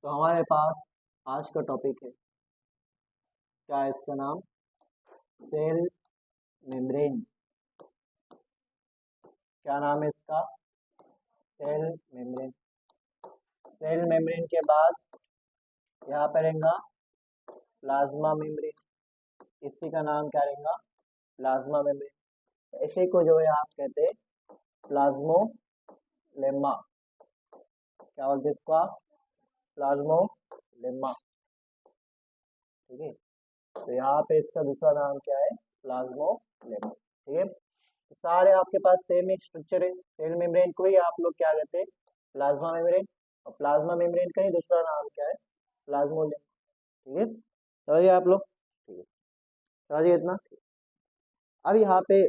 तो हमारे पास आज का टॉपिक है, क्या है इसका नाम? Cell membrane. क्या नाम है इसका? Cell membrane. सेल मेम्ब्रेन के बाद यहाँ पर रहेगा प्लाज्मा मेम्ब्रेन। इसी का नाम क्या रहेगा? Plasma membrane. इसी को जो है आप कहते हैं प्लाज्मोलेमा। क्या बोलते हैं इसको आप? प्लाज्मोलेमा। ठीक है, तो यहाँ पे इसका दूसरा नाम क्या है? प्लाज्मोलेमा। ठीक है, तो सारे आपके पास सेम एक स्ट्रक्चर है। सेल मेम्ब्रेन को ही आप लोग क्या कहते हैं? Plasma membrane. और प्लाज्मा मेम्ब्रेन का ही दूसरा नाम क्या है? प्लाज्मोलेमा। ठीक है, समझिए आप लोग? ठीक है, समझिए इतना। अब यहाँ पे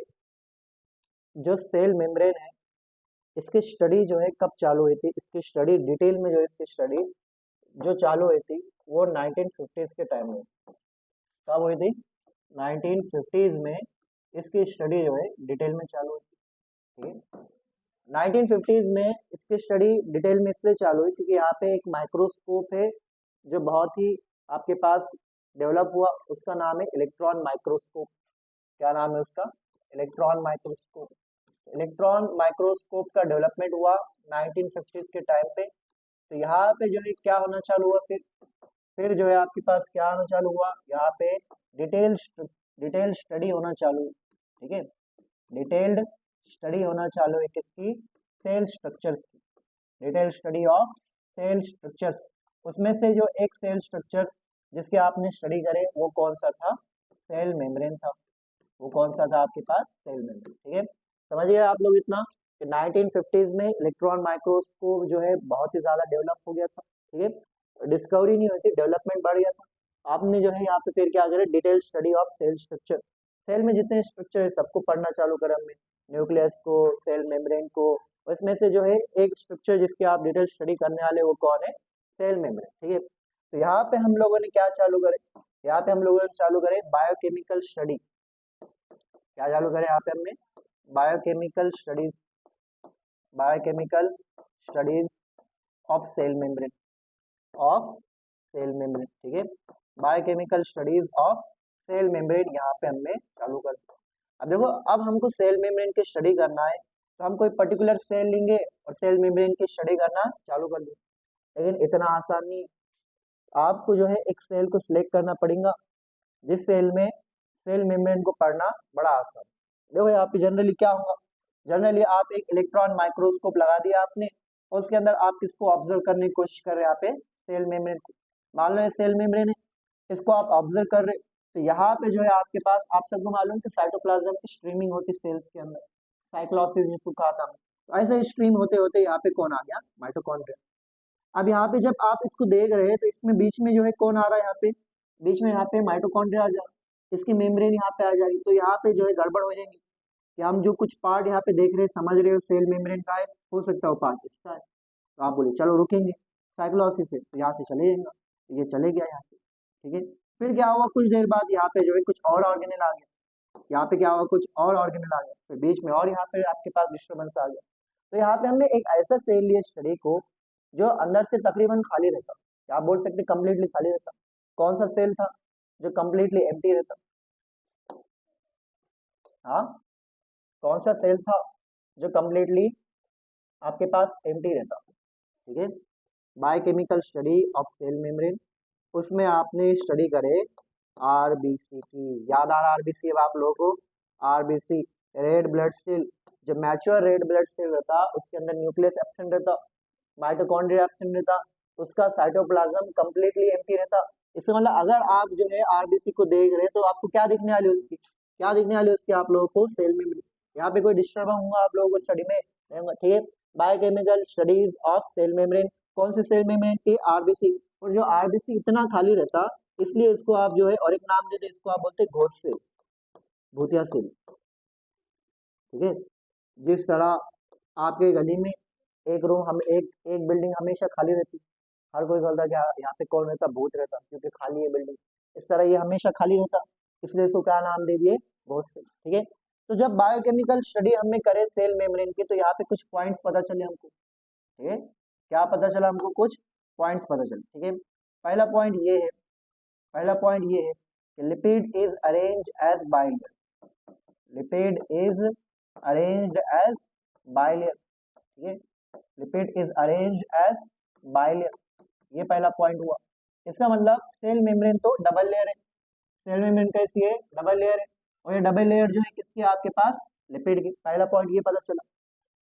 जो सेल मेम्ब्रेन है, इसकी स्टडी जो है कब चालू हुई थी? इसकी स्टडी डिटेल में जो है इसकी स्टडी जो चालू हुई थी वो 1950s के टाइम में। कब हुई थी? 1950s में इसकी स्टडी जो है डिटेल में चालू हुई थी। ठीक है, 1950s में इसकी स्टडी डिटेल में इसलिए चालू हुई क्योंकि यहाँ पे एक माइक्रोस्कोप है जो बहुत ही आपके पास डेवलप हुआ। उसका नाम है इलेक्ट्रॉन माइक्रोस्कोप। क्या नाम है उसका? Electron microscope. इलेक्ट्रॉन माइक्रोस्कोप का डेवलपमेंट हुआ 1950s के टाइम पे। तो यहाँ पे जो है क्या होना चालू हुआ? फिर जो है आपके पास क्या होना चालू हुआ? यहाँ पे डिटेल स्टडी होना चालू। ठीक है, डिटेल्ड स्टडी होना चालू है किसकी? सेल स्ट्रक्चर्स की। Detail study of cell structures. उसमें से जो एक सेल स्ट्रक्चर जिसके आपने स्टडी करे वो कौन सा था? सेल मेम्ब्रेन था। वो कौन सा था आपके पास? Cell membrane. ठीक है, समझिए आप लोग इतना कि 1950s में इलेक्ट्रॉन माइक्रोस्कोप जो है बहुत ही ज्यादा डेवलप हो गया था। ठीक है, डिस्कवरी नहीं हुई थी, डेवलपमेंट बढ़ गया था। आपने जो है यहाँ पे फिर क्या करे? Detail study of cell structure. Cell में जितने स्ट्रक्चर है सबको पढ़ना चालू करा हमने, न्यूक्लियस को, सेल मेम्ब्रेन को। उसमें से जो है एक स्ट्रक्चर जिसकी आप डिटेल स्टडी करने वाले वो कौन है? Cell membrane. ठीक है, तो यहाँ पे हम लोगों ने क्या चालू करे? यहाँ पे हम लोगों ने चालू करे बायोकेमिकल स्टडी। क्या चालू करे यहाँ पे हमने? Biochemical studies. Biochemical studies of cell membrane. Of cell membrane. ठीक है, biochemical studies of cell membrane यहाँ पे हमने चालू कर दिया। अब देखो, अब हमको सेल मेम्ब्रेन की स्टडी करना है तो हम कोई पर्टिकुलर सेल लेंगे और सेल मेम्ब्रेन की स्टडी करना चालू कर देंगे। लेकिन इतना आसान नहीं। आपको जो है एक सेल को सिलेक्ट करना पड़ेगा जिस सेल में सेल मेम्ब्रेन को पढ़ना बड़ा आसान। देखो यहाँ पे जनरली क्या होगा? जनरली आप एक इलेक्ट्रॉन माइक्रोस्कोप लगा दिया आपने और उसके अंदर आप किसको ऑब्जर्व करने की कोशिश कर रहे हैं? यहाँ पे सेल मेम्ब्रेन को। मान लो ये सेल मेम्ब्रेन है, इसको आप ऑब्जर्व कर रहे हैं। तो यहाँ पे जो है आपके पास, आप सबको मालूम कि साइटोप्लाज्म की स्ट्रीमिंग होती है सेल्स के अंदर, साइक्लोसिस जिसको कहा था। तो ऐसे स्ट्रीम होते होते यहाँ पे कौन आ गया? माइटोकॉन्ड्रिया। अब यहाँ पे जब आप इसको देख रहे हैं तो इसमें बीच में जो है कौन आ रहा है? यहाँ पे बीच में यहाँ पे माइटोकॉन्ड्रिया आ जाए, इसकी मेम्ब्रेन यहाँ पे आ जाएगी। तो यहाँ पे जो है गड़बड़ हो जाएगी कि हम जो कुछ पार्ट यहाँ पे देख रहे हैं, समझ रहे हो सेल मेम्ब्रेन का है, हो सकता है वो पार्ट इसका है। तो आप बोले चलो रुकेंगे साइक्लोसिस से, तो यहाँ से चले जाएगा। तो ये चले गया यहाँ से। ठीक है, फिर क्या हुआ? कुछ देर बाद यहाँ पे जो है कुछ और ऑर्गेनल आ गया। यहाँ पे क्या हुआ? कुछ और ऑर्गेनल आ गया, फिर बीच में और यहाँ पे आपके पास डिस्टर्बेंस आ गया। तो यहाँ पे हमने एक ऐसा सेल लिया स्टडी को जो अंदर से तकरीबन खाली रहता, या आप बोल सकते कम्प्लीटली खाली रहता। कौन सा सेल था जो कम्प्लीटली एम्प्टी रहता? हाँ, कौन सा सेल था जो कम्प्लीटली आपके पास एम्प्टी रहता? ठीक है, biochemical study of cell membrane. उसमें आपने स्टडी करे आरबीसी की। याद आ रहा आरबीसी अब आप लोगों को? RBC red blood cell. जो मैच्योर रेड ब्लड सेल रहता उसके अंदर न्यूक्लियस एब्सेंट रहता, माइटोकॉन्ड्रिया एब्सेंट रहता, उसका साइटोप्लाज्म कंप्लीटली एम्प्टी रहता। इसका मतलब अगर आप जो है आरबीसी को देख रहे हैं तो आपको क्या दिखने वाली है उसकी? क्या दिखने वाली है उसकी आप लोगों को? Cell membrane. यहाँ पे कोई डिस्टर्ब होगा आप लोगों को स्टडी में नहीं होगा। ठीक है, biochemical studies of cell membrane. कौन सी सेल मेम्ब्रेन की? आरबीसी। और जो आरबीसी इतना खाली रहता इसलिए इसको आप जो है और एक नाम देते, इसको आप बोलते हैं घोष सेल, भूतिया सेल। ठीक है, जिस तरह आपके गली में एक रूम, हम एक एक बिल्डिंग हमेशा खाली रहती, हर कोई बोलता है कि यहाँ पे कौन रहता? भूत रहता, क्योंकि खाली है बिल्डिंग। इस तरह ये हमेशा खाली रहता, इसलिए इसको क्या नाम दे दिए? घोष सेल। ठीक है, तो जब बायोकेमिकल स्टडी हमने करे सेल मेम्ब्रेन की तो यहाँ पे कुछ पॉइंट्स पता चले हमको। ठीक है, क्या पता चला हमको? कुछ पॉइंट्स पता चले, ठीक है। पहला पॉइंट ये है, पहला पॉइंट ये है कि lipid is arrange as bilayer, lipid is arranged as bilayer, ठीक है, lipid is arranged as bilayer, ये पहला पॉइंट हुआ। इसका मतलब सेल मेम्ब्रेन तो डबल लेयर है, सेल मेम्ब्रेन कैसी है, डबल लेयर है, और ये डबल लेयर जो है किसकी, आपके पास लिपिड की। पहला पॉइंट ये पता चला।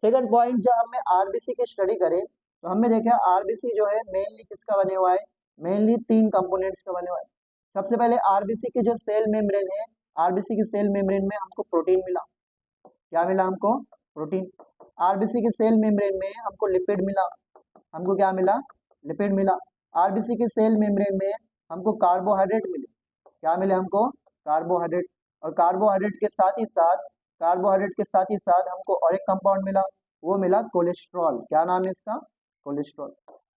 सेकंड पॉइंट, जब हमने आरबीसी की स्टडी करे तो हमने देखा आरबीसी जो है मेनली किसका बने हुआ है, मेनली 3 कंपोनेंट्स का बने हुआ है। सबसे पहले आरबीसी के जो सेल मेम्ब्रेन है, आरबीसी की सेल मेम्ब्रेन में हमको प्रोटीन मिला, क्या मिला हमको, प्रोटीन। आरबीसी के सेल मेम्ब्रेन में हमको लिपिड मिला, हमको क्या मिला, लिपिड मिला। आरबीसी के सेल मेम्ब्रेन में हमको कार्बोहाइड्रेट मिले, क्या मिले हमको, कार्बोहाइड्रेट। और कार्बोहाइड्रेट के साथ ही साथ, कार्बोहाइड्रेट के साथ ही साथ हमको और एक कंपाउंड मिला, वो मिला कोलेस्ट्रॉल, क्या नाम है इसका, कोलेस्ट्रॉल।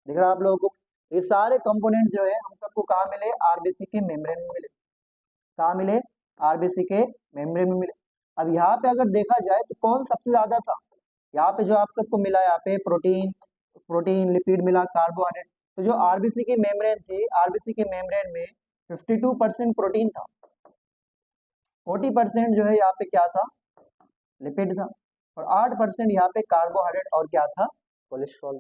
दिख रहा है आप लोगों को, ये सारे कंपोनेंट जो है हम सबको कहाँ मिले, आरबीसी के मेम्ब्रेन में मिले, कहाँ मिले, आरबीसी के मेम्ब्रेन में मिले। अब यहाँ पे अगर देखा जाए तो कौन सबसे ज्यादा था, यहाँ पे जो आप सबको मिला, यहाँ पे प्रोटीन, प्रोटीन लिपिड मिला, कार्बोहाइड्रेट। तो जो आरबीसी की मेम्ब्रेन थी, आरबीसी के मेम्ब्रेन में 52% प्रोटीन था, 40% जो है यहाँ पे क्या था, लिपिड था, और 8% यहाँ पे कार्बोहाइड्रेट और क्या था, कोलेस्ट्रॉल।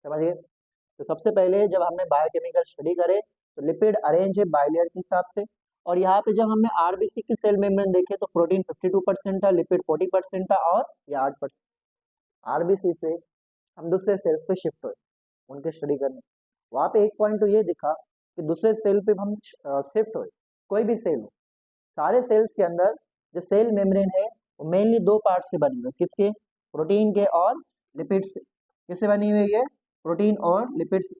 समझिए, तो सबसे पहले जब हमने बायोकेमिकल स्टडी करे तो लिपिड अरेंज है बाइलेयर के हिसाब से, और यहाँ पे जब हमने आरबीसी की सेल मेम्ब्रेन देखे तो प्रोटीन 52% था, लिपिड 40% था, और ये 8%। आरबीसी से हम दूसरे सेल्स पे शिफ्ट हुए उनके स्टडी करने, वहाँ पे एक पॉइंट तो ये दिखा कि दूसरे सेल पे हम शिफ्ट हुए, कोई भी सेल हो, सारे सेल्स के अंदर जो सेल मेम्ब्रेन है वो मेनली 2 पार्ट से बनी हुई है, किसके, प्रोटीन के और लिपिड से। किससे बनी हुई है, प्रोटीन और लिपिड से।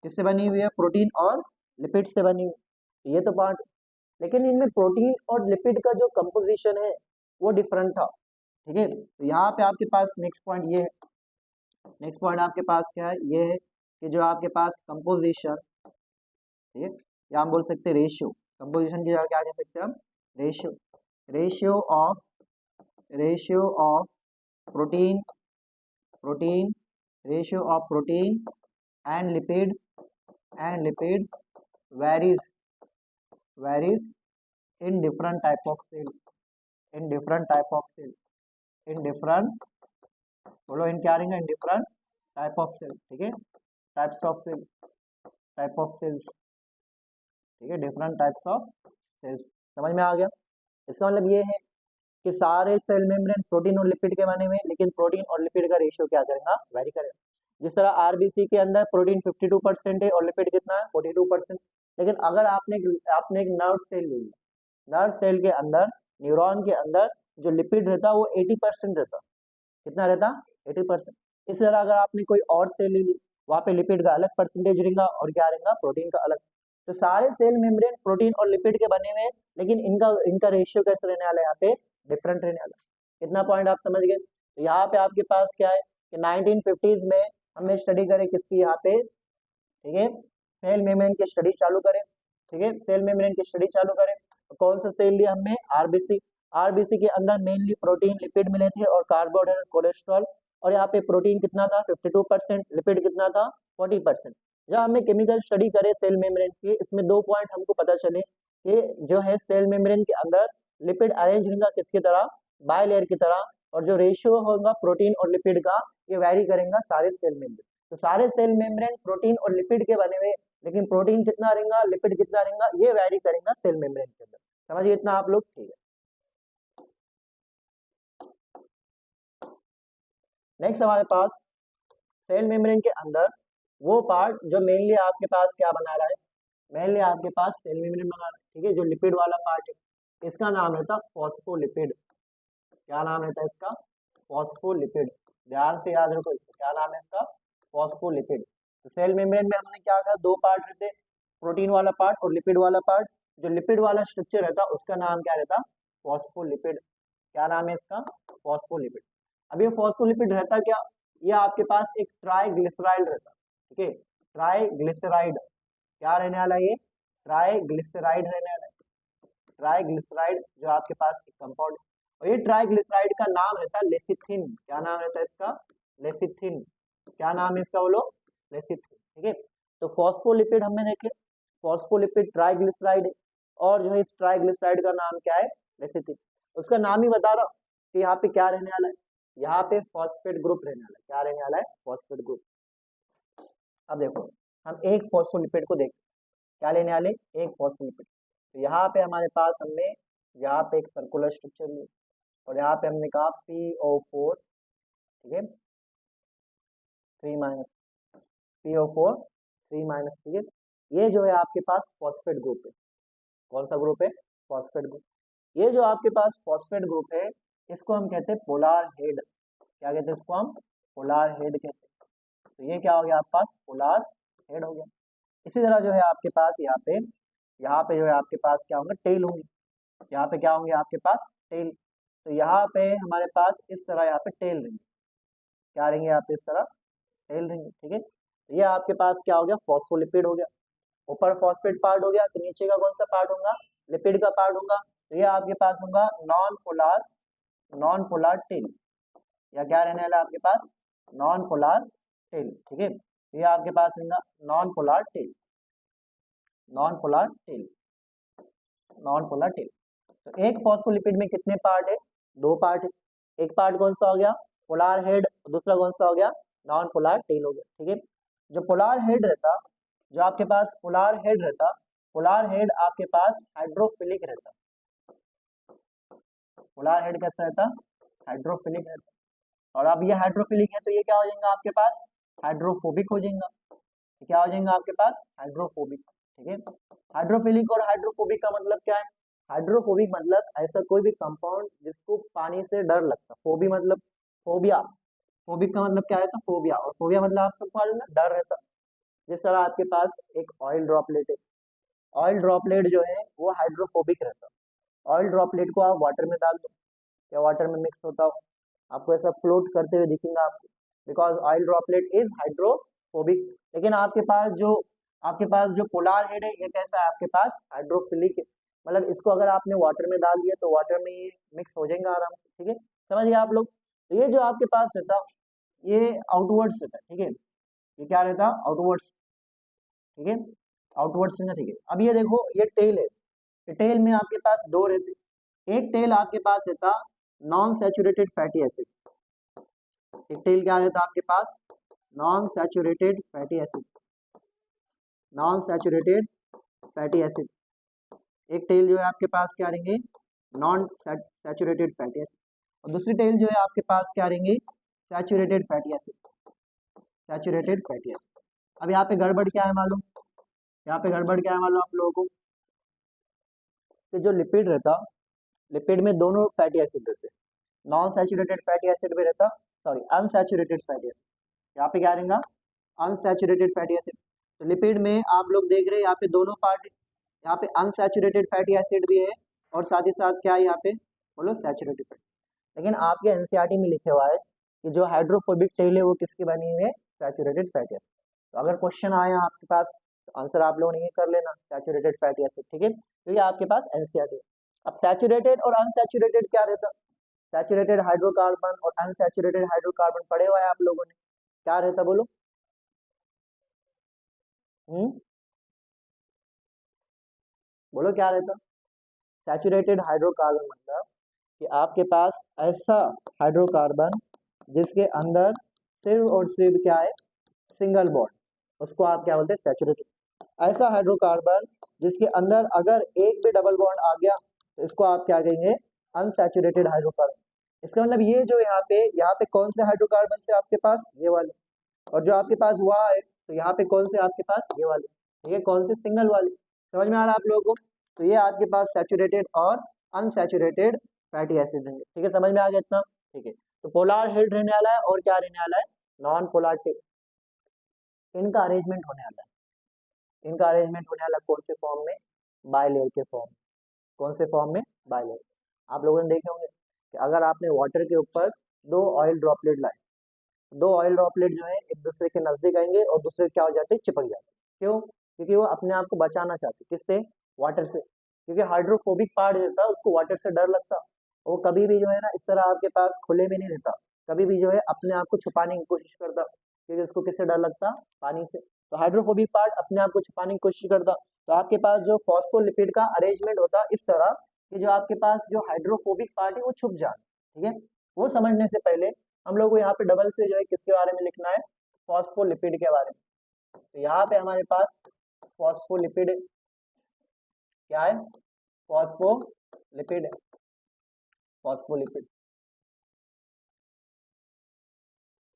किससे बनी हुई है, प्रोटीन और लिपिड से बनी हुई, ये तो पार्ट। लेकिन इनमें प्रोटीन और लिपिड का जो कंपोजिशन है वो डिफरेंट था, ठीक है। तो यहाँ पे आपके पास नेक्स्ट पॉइंट ये है, नेक्स्ट पॉइंट आपके पास क्या है, ये है कि जो आपके पास कंपोजिशन, ठीक है, या हम बोल सकते हैं रेशियो, कंपोजिशन की जगह क्या कह सकते हैं हम, ratio, ratio of, ratio of protein, protein, ratio of protein and lipid, and lipid varies, varies in different type of cell, in different type of cell, in different, बोलो इन क्या रहेंगे, in different type of cell, ठीक है, types of cell, type of cells, ठीक है, different types of sales. समझ में आ गया, इसका मतलब ये है कि सारे सेल मेम्ब्रेन प्रोटीन और लिपिड के बने हुए हैं, लेकिन प्रोटीन और लिपिड का रेशियो क्या करेगा, वेरी करेगा। जिस तरह आरबीसी के अंदर प्रोटीन 52% है और लिपिड कितना है, 42%। लेकिन अगर आपने एक नर्व सेल ले लिया, नर्व सेल के अंदर, न्यूरॉन के अंदर जो लिपिड रहता वो 80% रहता, कितना रहता, 80%। इसी तरह अगर आपने कोई और सेल ले ली, वहाँ पे लिपिड का अलग परसेंटेज रहेगा और क्या रहेगा, प्रोटीन का अलग। तो सारे सेल मेम्ब्रेन प्रोटीन और लिपिड के बने हुए हैं, लेकिन इनका इनका रेशियो कैसे रहने वाला है, यहाँ पे डिफरेंट रहने वाला है। कितना पॉइंट आप समझ गए। तो यहाँ पे आपके पास क्या है कि 1950s में हमने स्टडी करे किसकी, यहाँ पे, ठीक है, सेल मेम्ब्रेन की स्टडी चालू करें, ठीक है, सेल मेम्ब्रेन की स्टडी चालू करें। तो कौन सा सेल लिया हमने, आरबीसी। आरबीसी के अंदर मेनली प्रोटीन लिपिड मिले थे और कार्बोहाइड्रेट कोलेस्ट्रॉल, और यहाँ पे प्रोटीन कितना था, 52%, लिपिड कितना था, 40%। जब हमने केमिकल स्टडी करे सेल मेम्ब्रेन की, इसमें 2 पॉइंट हमको पता चले कि जो है सेल मेम्ब्रेन के अंदर लिपिड अरेंज होगा किसकी तरह, बायलेयर की तरह, और जो रेशियो होगा प्रोटीन और लिपिड का ये वैरी करेगा सारे सेल मेम्ब्रेन। तो सारे सेल मेम्ब्रेन प्रोटीन और लिपिड के बने हुए, लेकिन प्रोटीन कितना रहेगा, लिपिड कितना रहेगा, ये वैरी करेगा सेल मेम्ब्रेन के अंदर। समझिए इतना आप लोग, ठीक है। नेक्स्ट हमारे पास सेल मेम्ब्रेन के अंदर वो पार्ट जो मेनली आपके पास क्या बना रहा है, मेनली आपके पास सेल मेम्ब्रेन बना रहा है, ठीक है, जो लिपिड वाला पार्ट है इसका नाम रहता फॉस्फोलिपिड। क्या नाम रहता है इसका, फॉस्फोलिपिड। ध्यान से याद रखो इसको, क्या नाम है इसका, फॉस्फोलिपिड। तो सेल मेम्ब्रेन में हमने क्या कहा, 2 पार्ट रहते, प्रोटीन वाला पार्ट और लिपिड वाला पार्ट। जो लिपिड वाला स्ट्रक्चर रहता उसका नाम क्या रहता, फॉस्फोलिपिड। क्या नाम है इसका, फॉस्फोलिपिड। अब ये फॉस्फोलिपिड रहता क्या, ये आपके पास एक ट्राइग्लिसराइड रहता, ठीक है, ट्राइग्लिसराइड। क्या रहने वाला ये, ट्राइग्लिसराइड रहने वाला है, ट्राइग्लिसराइड जो आपके पास एक कंपाउंड। और ये ट्राइग्लिसराइड का नाम रहता है लेसिथिन। क्या नाम रहता है इसका, लेसिथिन। क्या नाम है इसका बोलो, रेसिथी, ठीक है। तो फॉस्फोलिपिड हमने देखे, फॉस्फोलिपिड ट्राइग्लिसराइड है, और जो है इस ट्राइग्लिसराइड का नाम क्या है, रेसिथी। उसका नाम ही बता रहा हूँ कि यहाँ पे क्या रहने वाला है, यहाँ पे फॉस्फेट ग्रुप रहने वाला है। क्या रहने वाला है, फॉस्फेट ग्रुप। अब देखो हम एक फॉस्फोलिपिड को देखते हैं, क्या लेने वाले, एक फॉस्फोलिपिड। तो यहाँ पे हमारे पास हमने यहाँ पे एक सर्कुलर स्ट्रक्चर लिया, और यहाँ पे हमने कहा PO4, ठीक है, 3 माइनस, PO4 3 माइनस, ठीक है। ये जो है आपके पास फॉस्फेट ग्रुप है। कौन सा ग्रुप है, फॉस्फेट ग्रुप। ये जो आपके पास फॉस्फेट ग्रुप है, इसको हम कहते हैं पोलार हेड। क्या कहते हैं इसको हम, पोलार हेड कहते हैं। तो ये क्या हो गया आपके पास, पोलार हेड हो गया। इसी तरह जो है आपके पास यहाँ पे जो है आपके पास क्या होंगे, टेल होंगे। यहाँ पे क्या होंगे आपके पास, टेल। तो यहाँ पे हमारे पास इस तरह यहाँ पे टेल रहेंगे। क्या रहेंगे यहाँ पे, इस तरह टेल रहेंगे, ठीक है। तो ये आपके पास क्या हो गया, फॉस्फोलिपिड हो गया। ऊपर फॉस्फेट पार्ट हो गया, तो नीचे का कौन सा पार्ट होगा, लिपिड का पार्ट होगा। तो ये आपके पास होगा नॉन पोलार टेल, या क्या रहने वाला है आपके पास, नॉन पोलार टेल, ठीक है। तो ये आपके पास होगा non polar tail, non polar tail, non polar tail. तो एक फॉस्फोलिपिड में कितने पार्ट है, दो पार्ट है। एक पार्ट कौन सा हो गया, पोलार हेड, दूसरा कौन सा हो गया, नॉन पोलार टेल हो गया, ठीक है। जो पोलार हेड रहता, जो आपके पास पोलार हेड रहता, पोलार हेड आपके पास हाइड्रोफिलिक रहता। पोलार हेड कैसा रहता, हाइड्रोफिलिक रहता। और अब ये हाइड्रोफिलिक है तो ये क्या हो जाएगा आपके पास, हाइड्रोफोबिक हो जाएगा। तो क्या हो जाएगा आपके पास, हाइड्रोफोबिक, ठीक है। हाइड्रोफिलिक और हाइड्रोफोबिक का मतलब क्या है, हाइड्रोफोबिक मतलब ऐसा कोई भी कंपाउंड जिसको पानी से डर लगता, फोबी मतलब फोबिया, फोबिक का मतलब क्या रहता, फोबिया, और फोबिया मतलब आपको मालूम है डर रहता। जिस तरह आपके पास एक ऑयल ड्रॉपलेट है, ऑयल ड्रॉपलेट जो है वो हाइड्रोफोबिक रहता। ऑयल ड्रॉपलेट को आप वाटर में डाल दो, या वाटर में मिक्स होता हो, आपको ऐसा फ्लोट करते हुए दिखेगा आपको, because oil droplet is hydrophobic. लेकिन आपके पास जो पोलार हेड है ये कैसा है, आपके पास हाइड्रोफिलिक है। मतलब इसको अगर आपने वाटर में डाल दिया तो वाटर में ये मिक्स हो जाएगा आराम से, ठीक है। समझ गए आप लोग। तो ये जो आपके पास रहता, ये आउटवर्ड्स रहता है, ठीक है। ये क्या रहता, आउटवर्ड्स, ठीक है, आउटवर्ड्स रहना, ठीक है। अब ये देखो ये टेल है, टेल में आपके पास दो रहते। एक टेल आपके पास रहता नॉन सैचुरेटेड फैटी एसिड, एक टेल क्या रहता आपके पास, non saturated fatty acid, non saturated fatty acid. एक टेल जो है आपके पास क्या रहेंगे, नॉन सैचुरेटेड फैटी एसिड, और दूसरी टेल जो है आपके पास क्या रहेंगे, saturated fatty acid, saturated fatty acid. अब यहाँ पे गड़बड़ क्या है मालूम, यहाँ पे गड़बड़ क्या है मालूम आप लोगों को, कि जो लिपिड रहता, लिपिड में दोनों फैटी एसिड रहते, नॉन सैचुरेटेड फैटी एसिड भी रहता, सॉरी अनसैचुरेटेड फैटी एसिड। यहाँ पे क्या रहेगा, अनसैचुरेटेड फैटी एसिड। तो लिपिड में आप लोग देख रहे हैं यहाँ पे दोनों पार्ट, यहाँ पे अनसैचुरेटेड फैटी एसिड भी है, और साथ ही साथ क्या है यहाँ पे, बोलो सैचुरेटेड फैटी। लेकिन आपके एनसीईआरटी में लिखे हुआ है कि जो हाइड्रोफोबिक टेल है वो किसकी बनी हुई है, सैचुरेटेड फैटी एसिड। तो अगर क्वेश्चन आया आपके पास तो आंसर आप लोगों ने ये कर लेना, सैचुरेटेड फैटी एसिड, ठीक है। तो ये आपके पास एनसीईआरटी। अब सैचुरेटेड और अनसैचुरेटेड क्या रहता, सैचुरेटेड हाइड्रोकार्बन और अनसैचुरेटेड हाइड्रोकार्बन पढ़े हुआ है आप लोगों ने, क्या रहता बोलो, बोलो क्या रहता। सैचुरेटेड हाइड्रोकार्बन मतलब कि आपके पास ऐसा हाइड्रोकार्बन जिसके अंदर सिर्फ और सिर्फ क्या है, सिंगल बॉन्ड, उसको आप क्या बोलते हैं, सैचुरेटेड। ऐसा हाइड्रोकार्बन जिसके अंदर अगर एक भी डबल बॉन्ड आ गया तो इसको आप क्या कहेंगे, अनसैचुरेटेड हाइड्रोकार्बन। इसका मतलब ये जो यहाँ पे कौन से हाइड्रोकार्बन से आपके पास, ये वाले, और जो आपके पास हुआ है तो यहाँ पे कौन से आपके पास, ये वाले, ठीक है, कौन से, सिंगल वाले। समझ में आ रहा है आप लोगों को। तो ये आपके पास सैचुरेटेड और अनसैचुरेटेड फैटी एसिड रहेंगे, ठीक है, समझ में आ गया इतना, ठीक है। तो पोलार हेड रहने वाला है और क्या रहने वाला है, नॉन पोलार टेल। इनका अरेंजमेंट होने वाला है, इनका अरेंजमेंट होने वाला कौन से फॉर्म में, बाइलेयर के फॉर्म, कौन से फॉर्म में, बाइलेयर। आप लोगों ने देखे होंगे कि अगर आपने वाटर के ऊपर दो ऑयल ड्रॉपलेट लाए, दो ऑयल ड्रॉपलेट जो है एक दूसरे के नजदीक आएंगे और दूसरे क्या हो जाते हैं, चिपक जाते हैं। क्यों, क्योंकि वो अपने आप को बचाना चाहते, किससे, वाटर से। क्योंकि हाइड्रोफोबिक पार्ट रहता है उसको वाटर से डर लगता, वो कभी भी जो है ना इस तरह आपके पास खुले में नहीं रहता, कभी भी जो है अपने आप को छुपाने की कोशिश करता। क्योंकि उसको किससे डर लगता, पानी से। तो हाइड्रोफोबिक पार्ट अपने आप को छुपाने की कोशिश करता। तो आपके पास जो फॉस्फोलिपिड का अरेंजमेंट होता इस तरह कि जो आपके पास जो हाइड्रोफोबिक पार्ट है वो छुप जाए, ठीक है। वो समझने से पहले हम लोग को यहाँ पे डबल से जो है किसके बारे में लिखना है, फॉस्फोलिपिड के बारे में। तो यहाँ पे हमारे पास फॉस्फोलिपिड क्या है, फॉस्फोलिपिड है, फॉस्फोलिपिड,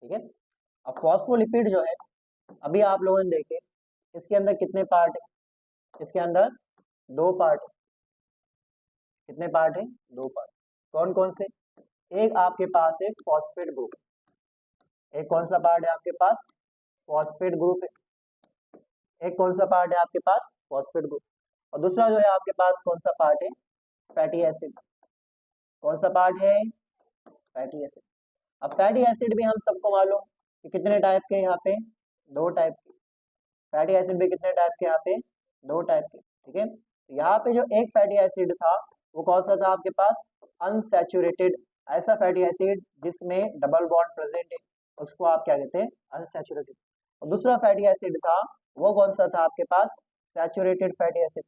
ठीक है। अब फॉस्फोलिपिड जो है अभी आप लोगों ने देखे इसके अंदर कितने पार्ट है, इसके अंदर दो पार्ट है। कितने पार्ट है, दो पार्ट। कौन कौन से, एक आपके पास है फॉस्फेट ग्रुप, एक कौन सा पार्ट है आपके पास, फॉस्फेट ग्रुप है। एक कौन सा पार्ट है आपके पास, फॉस्फेट ग्रुप। और दूसरा जो है आपके पास कौन सा पार्ट है, फैटी एसिड। कौन सा पार्ट है, फैटी एसिड। अब फैटी एसिड भी हम सबको मालूम कि कितने टाइप के यहाँ पे, दो टाइप के। फैटी एसिड भी कितने टाइप के यहाँ पे, दो टाइप के, ठीक है। तो यहाँ पे जो एक फैटी एसिड था वो कौन सा था आपके पास, अनसैचुरेटेड, ऐसा फैटी एसिड जिसमें डबल बॉन्ड प्रेजेंट है उसको आप क्या कहते हैं, अनसैचुरेटेड। और दूसरा फैटी एसिड था वो कौन सा था आपके पास, सैचुरेटेड फैटी एसिड,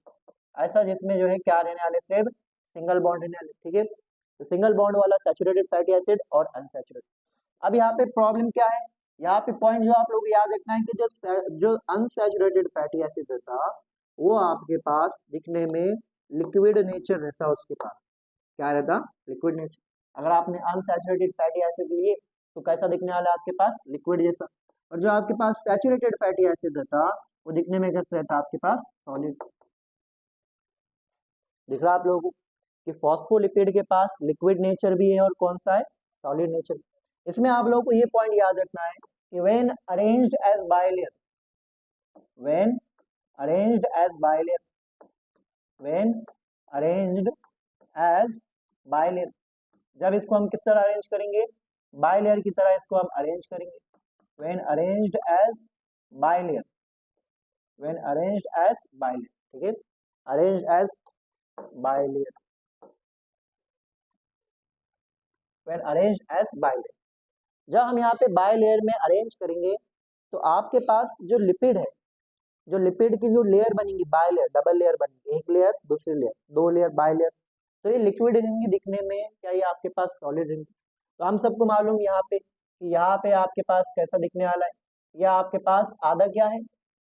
ऐसा जिसमें जो है क्या रहने वाले, सिर्फ सिंगल बॉन्ड रहने वाले, ठीक है। तो सिंगल बॉन्ड वाला सैचुरेटेड फैटी एसिड और अनसैचुरेटेड। अब यहाँ पे प्रॉब्लम क्या है, यहाँ पे पॉइंट जो आप लोग याद रखना है कि जो अनसैचुरेटेड फैटी एसिड रहता वो आपके पास दिखने में लिक्विड नेचर रहता, उसके पास क्या रहता, लिक्विड नेचर। अगर आपने अनसैचुरेटेड फैटी एसिड लिए तो कैसा दिखने वाला है आपके पास, लिक्विड जैसा। और जो आपके पास सैचुरेटेड फैटी एसिड रहता वो दिखने में कैसा रहता आपके पास, सॉलिड। दिख रहा आप लोगों को कि फॉस्फोलिपिड के पास लिक्विड नेचर भी है और कौन सा है, सॉलिड नेचर। इसमें आप लोगों को ये पॉइंट याद रखना है कि when arranged as bilayer, when arranged as bilayer, when arranged as bilayer, जब इसको हम किस तरह अरेंज करेंगे, बाइलेयर की तरह इसको हम अरेंज करेंगे। When arranged as bilayer, when arranged as bilayer, ठीक है, arranged as bilayer, when arranged as bilayer. जब हम यहाँ पे बाइलेयर में अरेंज करेंगे तो आपके पास जो लिपिड है, जो लिपिड की जो लेयर बनेगी, बाइलेयर, डबल लेयर बनेगी, एक लेयर दूसरी लेयर, दो लेयर बाइलेयर। तो ये लिक्विड रहेंगी दिखने में, क्या ये आपके पास सॉलिड रहेंगी। तो हम सबको मालूम यहाँ पे कि यहाँ पे आपके पास कैसा दिखने वाला है, यह आपके पास आधा क्या है,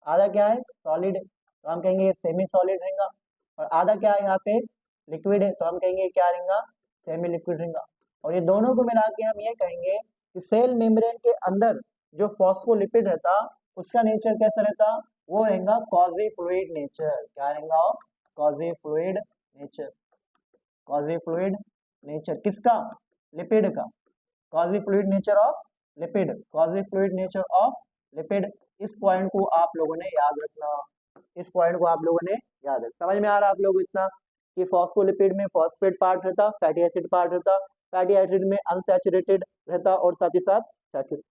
आधा क्या है, सॉलिड है, तो हम कहेंगे ये सेमी सॉलिड रहेगा। और आधा क्या है यहाँ पे, लिक्विड है, तो हम कहेंगे क्या रहेगा, सेमी लिक्विड रहेगा। और ये दोनों को मिला के हम ये कहेंगे कि सेल मेम्ब्रेन के अंदर जो फॉस्फोलिपिड रहता उसका नेचर कैसा रहता, वो रहेगा क्वाजी फ्लूइड नेचर। क्या रहेगा, quasi fluid nature, quasi fluid nature किसका, लिपिड का, quasi fluid nature of lipid, quasi fluid nature of lipid. इस पॉइंट को आप लोगों ने याद रखना, इस पॉइंट को आप लोगों ने याद रखना। समझ में आ रहा है आप लोगों को इतना कि फॉस्फोलिपिड में फॉस्फेट पार्ट रहता, फैटी एसिड पार्ट रहता, फैटी एसिड में अनसैचुरेटेड रहता और साथ ही साथ सैचुरेटेड,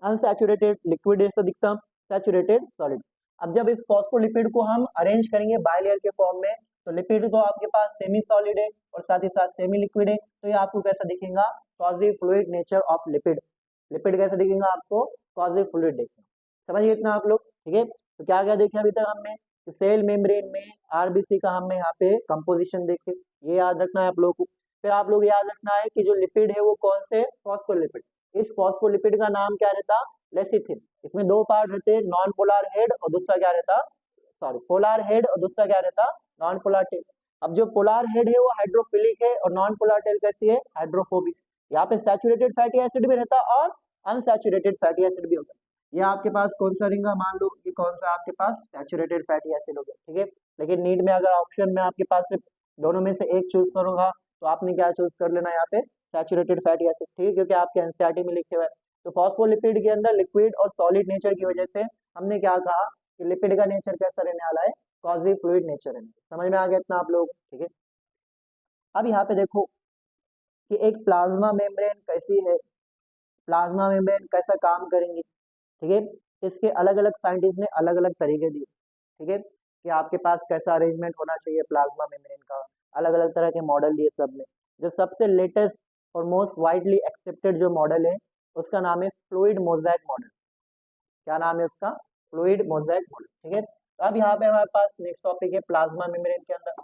अनसैचुरेटेड लिक्विड जैसा दिखता, सैचुरेटेड सॉलिड। अब जब इस फॉस्फोलिपिड को हम अरेंज करेंगे बाइलेयर के फॉर्म में तो लिपिड तो आपके पास सेमी सॉलिड है और साथ ही साथ सेमी लिक्विड है, तो ये आपको कैसा दिखेगा, quasi fluid nature of lipid. Lipid कैसा दिखेगा आपको, क्वाजी फ्लूइड दिखेगा। समझिए इतना आप लोग, ठीक है। तो क्या क्या देखे अभी तक हमने, सेल मेम्ब्रेन में आरबीसी का हमने यहाँ पे कंपोजिशन देखे, ये याद रखना है आप लोगों को। फिर आप लोग याद रखना है कि जो लिपिड है वो कौन से, फॉस्फोलिपिड। इस फॉस्फोलिपिड का नाम क्या रहता, लेसिथिन। इसमें दो पार्ट रहते, नॉन पोलर हेड और दूसरा क्या रहता, सॉरी पोलर हेड और दूसरा क्या रहता, नॉन पोलर टेल। अब जो पोलर हेड है वो हाइड्रोफिलिक है और नॉन पोलर टेल कैसी है, हाइड्रोफोबिक। यहाँ पे सैचुरेटेड फैटी एसिड भी रहता और अनसैचुरेटेड फैटी एसिड भी होता है। ये आपके पास कौन सा रहेगा, मान लो कि कौन सा आपके पास सैचुरेटेड फैटी एसिड हो गया, ठीक है। लेकिन नीट में अगर ऑप्शन में आपके पास सिर्फ दोनों में से एक चूज करूंगा तो आपने क्या चूज कर लेना यहाँ पे, सैचुरेटेड फैटी एसिड, ठीक है, क्योंकि आपके एनसीईआरटी में लिखे हुए। तो फॉस्फोलिपिड के अंदर लिक्विड और सॉलिड नेचर की वजह से हमने क्या कहा कि लिपिड का नेचर कैसा रहने वाला है, क्वाजी फ्लूइड नेचर है। समझ में आ गया इतना आप लोग, ठीक है। अब यहाँ पे देखो कि एक प्लाज्मा मेम्ब्रेन कैसी है, प्लाज्मा मेम्ब्रेन कैसा काम करेंगी, ठीक है। इसके अलग अलग साइंटिस्ट ने अलग अलग तरीके दिए, ठीक है, कि आपके पास कैसा अरेंजमेंट होना चाहिए प्लाज्मा मेम्ब्रेन का, अलग अलग तरह के मॉडल दिए सब ने। जो सबसे लेटेस्ट और मोस्ट वाइडली एक्सेप्टेड जो मॉडल है उसका नाम है फ्लूइड मोज़ेक मॉडल। क्या नाम है उसका, फ्लूइड मोजाइक मॉडल। ठीक है, तो अब यहाँ पे हमारे पास नेक्स्ट टॉपिक है प्लाज्मा मेम्ब्रेन के अंदर।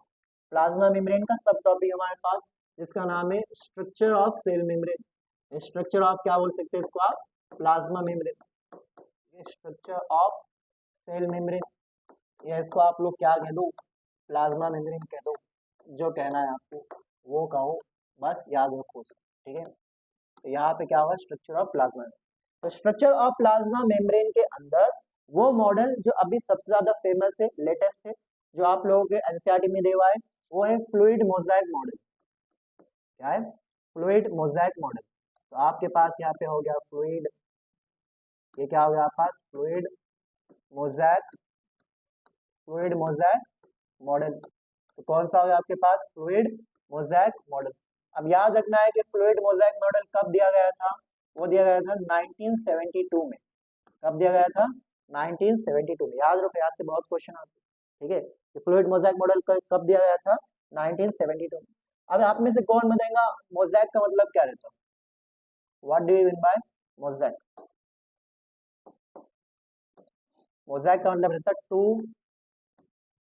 प्लाज्मा मेम्ब्रेन का सब टॉपिक हमारे पास, जिसका नाम है structure of cell membrane. Structure of क्या बोल सकते हैं इसको आप, plasma membrane. Structure of cell membrane, या इसको आप लोग क्या कह दो, प्लाज्मा मेम्ब्रेन कह दो, जो कहना है आपको वो कहो, बस याद रखो। ठीक है, तो यहाँ पे क्या होगा, स्ट्रक्चर ऑफ प्लाज्मा। तो स्ट्रक्चर ऑफ प्लाज्मा मेम्ब्रेन के अंदर वो मॉडल जो अभी सबसे ज्यादा फेमस है, लेटेस्ट है, जो आप लोगों के एनसीईआरटी में दिया हुआ है, वो है फ्लूइड मोजाइक मॉडल। क्या है, फ्लूइड मोजाइक मॉडल। तो आपके पास यहाँ पे हो गया फ्लूइड, ये क्या हो गया आपके पास, fluid mosaic, fluid mosaic model. तो कौन सा हो गया आपके पास, फ्लूइड मोजाइक मॉडल। अब याद रखना है कि फ्लूइड मोजाइक मॉडल कब दिया गया था, वो दिया गया था 1972 में। कब दिया गया था, 1972 में। याद रखो, याद से बहुत क्वेश्चन आते हैं। ठीक है, तो फ्लूइड मोजाइक मॉडल कब दिया गया था, 1972 में। अब आप में से कौन बताएगा मोजाइक का मतलब क्या रहता है, what do you mean by Mosaic. Mosaic का मतलब रहता है टू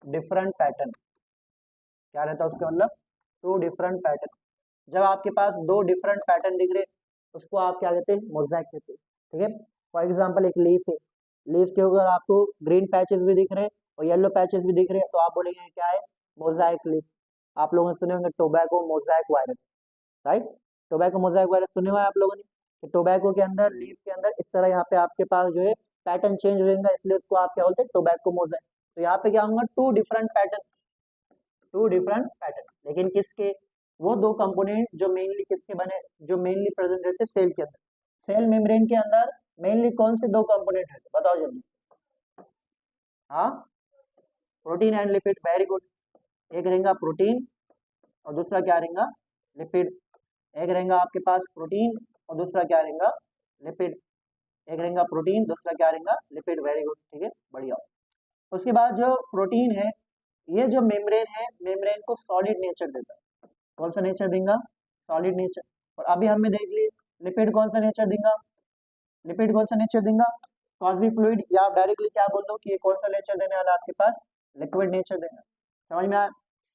डिफरेंट पैटर्न। क्या रहता है उसका मतलब, टू डिफरेंट पैटर्न। जब आपके पास दो डिफरेंट पैटर्न दिख रहे, उसको आप क्या कहते हैं, मोजाइक कहते हैं। ठीक है, फॉर एग्जांपल एक लीफ है, लीफ के ऊपर आपको ग्रीन पैचेस भी दिख रहे हैं और येलो पैचेस भी दिख रहे हैं, तो आप बोलेंगे क्या है, मोजाइक लीफ। आप लोगों ने सुने होंगे tobacco Mosaic virus, right. Tobacco Mosaic virus सुने हुआ है आप लोगों ने, कि टोबैको के अंदर, लीफ के अंदर इस तरह यहाँ पे आपके पास जो है पैटर्न चेंज रहेगा, इसलिए उसको आप क्या बोलते हैं, टोबैको मोजाइक। तो यहाँ पे क्या होगा, two different pattern, two different pattern, लेकिन किसके, वो दो कंपोनेंट जो मेनली किसके बने, जो मेनली प्रेजेंट रहते हैं सेल के अंदर। सेल मेम्ब्रेन के अंदर मेनली कौन से दो कंपोनेंट रहते हैं, बताओ जल्दी। हाँ, protein and lipid, very good. एक रहेगा प्रोटीन और दूसरा क्या रहेगा, लिपिड। एक रहेगा आपके पास प्रोटीन और दूसरा क्या रहेगा, लिपिड। एक रहेगा प्रोटीन, दूसरा क्या रहेगा, लिपिड। वेरी गुड, ठीक है, बढ़िया। उसके बाद जो प्रोटीन है, ये जो मेम्ब्रेन है, मेम्ब्रेन को सॉलिड नेचर देता है। कौन सा नेचर देगा, सॉलिड नेचर। और अभी हमने देख लिए लिपिड कौन सा नेचर देगा, लिपिड कौन सा नेचर देगा, क्वासी फ्लूइड, या आप डायरेक्टली क्या बोल दो कि ये कौन सा नेचर देने वाला है आपके पास, लिक्विड नेचर देगा। समझ में आया।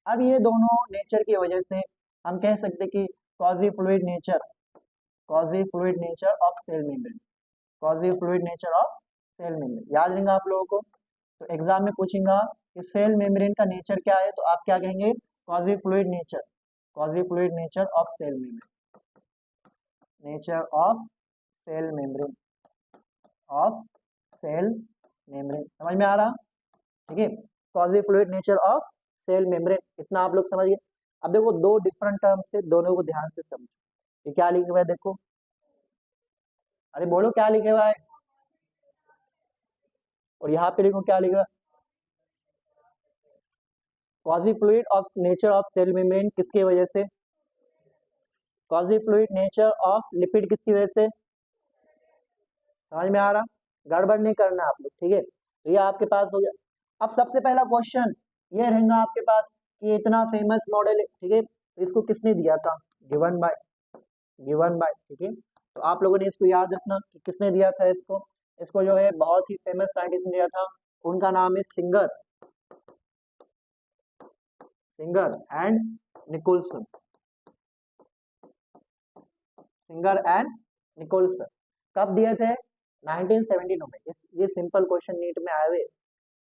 अब ये दोनों नेचर की वजह से हम कह सकते कि quasi fluid nature, quasi fluid nature of cell membrane, quasi fluid nature of cell membrane. याद रहेगा आप लोगों को, तो एग्जाम में पूछेगा कि सेल मेम्ब्रेन का नेचर क्या है, तो आप क्या कहेंगे, quasi fluid nature, quasi fluid nature of cell membrane, nature of cell membrane, of cell membrane. समझ में आ रहा, ठीक है, quasi fluid nature of cell membrane, इतना आप लोग समझिए। अब देखो दो डिफरेंट टर्म्स से, दोनों को ध्यान से समझो। ये क्या लिखे हुआ है देखो, अरे बोलो क्या लिखे हुआ है, और यहाँ पे देखो क्या लिखा है, quasi fluid of nature of cell membrane किसकी वजह से, quasi fluid nature of lipid किसकी वजह से। समझ में आ रहा, गड़बड़ नहीं करना आप लोग, ठीक है। तो ये आपके पास हो गया। अब सबसे पहला क्वेश्चन ये रहेगा आपके पास कि इतना फेमस मॉडल है, ठीक है, तो इसको किसने दिया था, गिवन बाय, गिवन बाय, ठीक है। तो आप लोगों ने इसको याद रखना कि किसने दिया था इसको, इसको जो है बहुत ही फेमस साइंटिस्ट ने दिया था, उनका नाम है Singer, Singer and Nicolson, Singer and Nicolson. कब दिए थे, 1972 में। ये सिंपल क्वेश्चन नीट में आए हुए,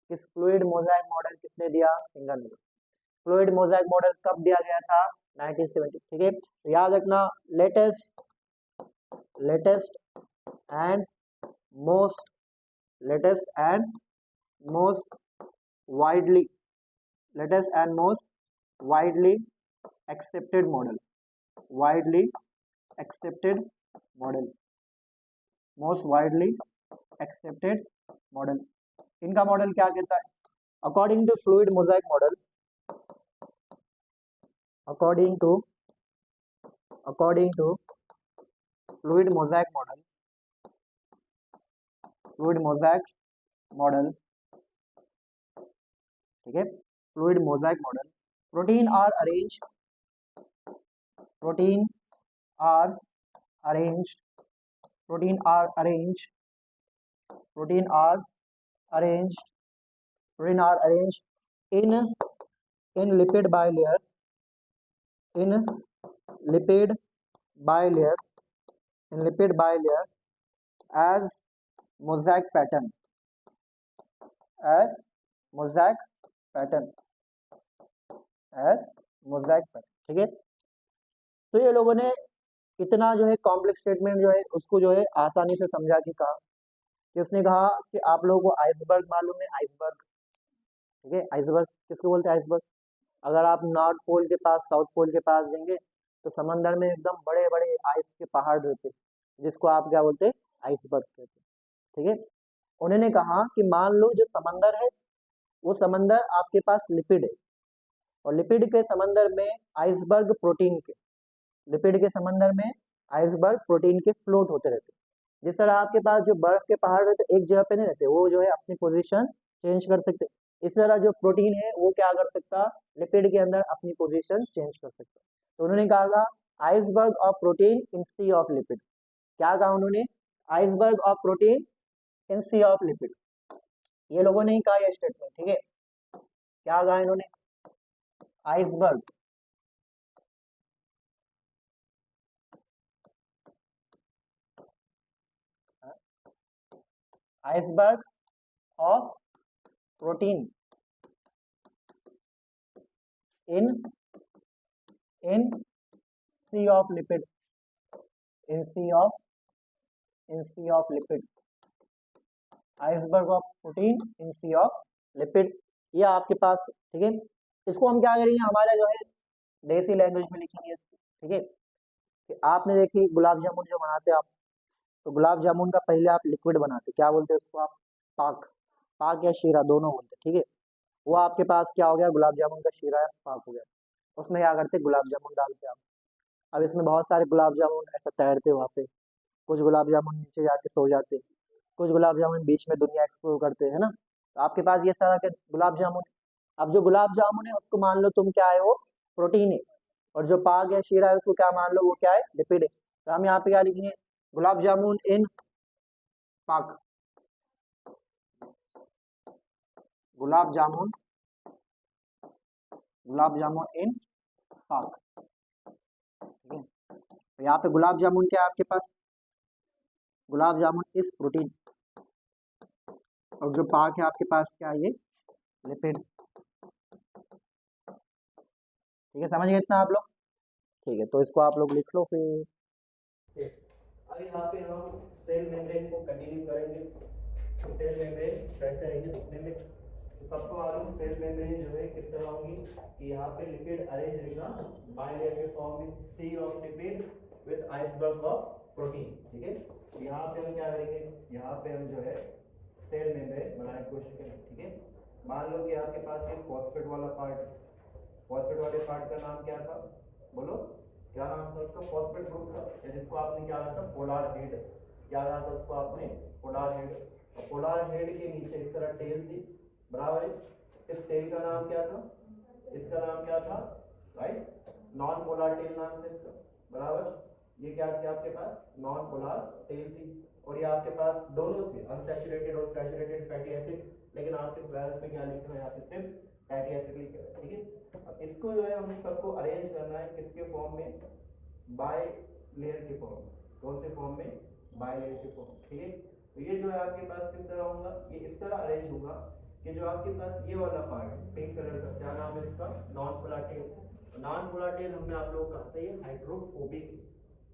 किस फ्लूइड मोजाइक मॉडल किसने दिया, सिंगर ने। फ्लूइड मोजाइक मॉडल कब दिया गया था, 1970, ठीक है। तो याद रखना, latest, latest and most, latest and most widely, latest and most widely accepted model, widely accepted model, most widely accepted model. इनका मॉडल क्या कहता है, according to fluid mosaic model, according to fluid mosaic model, fluid mosaic model, ठीक है, fluid mosaic model, protein are arrange, protein are arrange, protein are arrange protein are arranged protein are arranged in lipid bilayer in lipid bilayer as mosaic pattern as mosaic pattern as mosaic pattern। ठीक है, तो ये लोगों ने इतना जो है complex statement जो है उसको जो है आसानी से समझा के कहा कि उसने कहा कि आप लोगों को आइसबर्ग मालूम है, आइसबर्ग। ठीक है, आइसबर्ग किसको बोलते हैं? आइसबर्ग। अगर आप नॉर्थ पोल के पास साउथ पोल के पास जाएंगे तो समंदर में एकदम बड़े बड़े आइस के पहाड़ रहते हैं जिसको आप क्या बोलते हैं? आइसबर्ग कहते हैं। ठीक है, उन्होंने कहा कि मान लो जो समंदर है वो समंदर आपके पास लिपिड है और लिपिड के समंदर में आइसबर्ग प्रोटीन के लिपिड के समंदर में आइसबर्ग प्रोटीन के फ्लोट होते रहते हैं। जिस तरह आपके पास जो बर्फ के पहाड़ रहते एक जगह पे नहीं रहते, वो जो है अपनी पोजीशन चेंज कर सकते। इस तरह जो प्रोटीन है वो क्या कर सकता? लिपिड के अंदर अपनी पोजीशन चेंज कर सकता। तो उन्होंने कहा iceberg of protein in sea of lipid. क्या कहा उन्होंने? Iceberg of protein in sea of lipid. ये लोगों ने ही कहा ये स्टेटमेंट। ठीक है, क्या कहा इन्होंने? Iceberg iceberg of protein in in sea of lipid in sea of lipid iceberg of protein in sea of lipid. ये आपके पास। ठीक है, इसको हम क्या करेंगे, हमारा जो है देसी लैंग्वेज में लिखेंगे इसको। ठीक है, कि आपने देखी गुलाब जामुन जो बनाते हैं आप, तो गुलाब जामुन का पहले आप लिक्विड बनाते, क्या बोलते हैं उसको आप? पाक। पाक या शीरा दोनों बोलते हैं। ठीक है, वो आपके पास क्या हो गया? गुलाब जामुन का शीरा है, पाक हो गया। उसमें क्या करते? गुलाब जामुन डालते आप। अब इसमें बहुत सारे गुलाब जामुन ऐसा तैरते वहाँ पे, कुछ गुलाब जामुन नीचे जाके सो जाते, कुछ गुलाब जामुन बीच में दुनिया एक्सप्लोर करते हैं ना। तो आपके पास ये तरह के गुलाब जामुन। अब जो गुलाब जामुन है उसको मान लो तुम क्या है? वो प्रोटीन है। और जो पाक या शीरा है उसको क्या मान लो? वो क्या है? लिपिड है। तो हम यहाँ पे क्या लिखेंगे? गुलाब जामुन इन पाक। गुलाब जामुन इन पाक। ठीक है, तो यहाँ पे गुलाब जामुन क्या है आपके पास? गुलाब जामुन इस प्रोटीन, और जो पाक है आपके पास क्या है? ये लिपिड। ठीक है, समझ गए इतना आप लोग? ठीक है, तो इसको आप लोग लिख लो फिर। अब यहाँ पे हम सेल मेम्ब्रेन को कंटिन्यू करेंगे। तो सेल मेम्ब्रेन कैसे रहेंगे दिखने में? तो सबको मालूम सेल मेम्ब्रेन जो है किस तरह होगी कि यहाँ पे लिपिड अरेंज रहेगा बाइलेयर के फॉर्म में, sea of lipid with iceberg of protein. ठीक है, तो यहाँ पे हम क्या करेंगे? यहाँ पे हम जो है सेल मेम्ब्रेन बनाने की कोशिश करेंगे। ठीक है, मान लो कि आपके पास एक फॉस्फेट वाला पार्ट, फॉस्फेट वाले पार्ट का नाम क्या था? बोलो, क्या नाम था उसका? फॉस्फेट ग्रुप था, या जिसको आपने क्या कहा था? Polar head. क्या कहा था उसको आपने? Polar head. और पोलार हेड के नीचे इस तरह टेल थी, बराबर है। इस टेल का नाम क्या था? इसका नाम क्या था? राइट, नॉन पोलार टेल नाम था इसका, बराबर। ये क्या थी आपके पास? नॉन पोलार टेल थी। और ये आपके पास दोनों थे, अनसैचुरेटेड और सैचुरेटेड फैटी एसिड, लेकिन आपके बैलेंस में क्या लिखा है? यहाँ पे सिर्फ फैटी एसिड लिखा है। ठीक है, अब इसको जो है हम सबको अरेंज करना है किसके फॉर्म में? बाय लेयर के फॉर्म में। कौन से फॉर्म में? बाय लेयर के फॉर्म। ठीक है, तो ये जो है आपके पास किस तरह होगा? ये इस तरह अरेंज होगा कि जो आपके पास ये वाला पार्ट है पिंक कलर का, क्या नाम है इसका? नॉन पोलाटेल। नॉन पोलाटेल हमने आप लोगों को कहा था ये हाइड्रोफोबिक,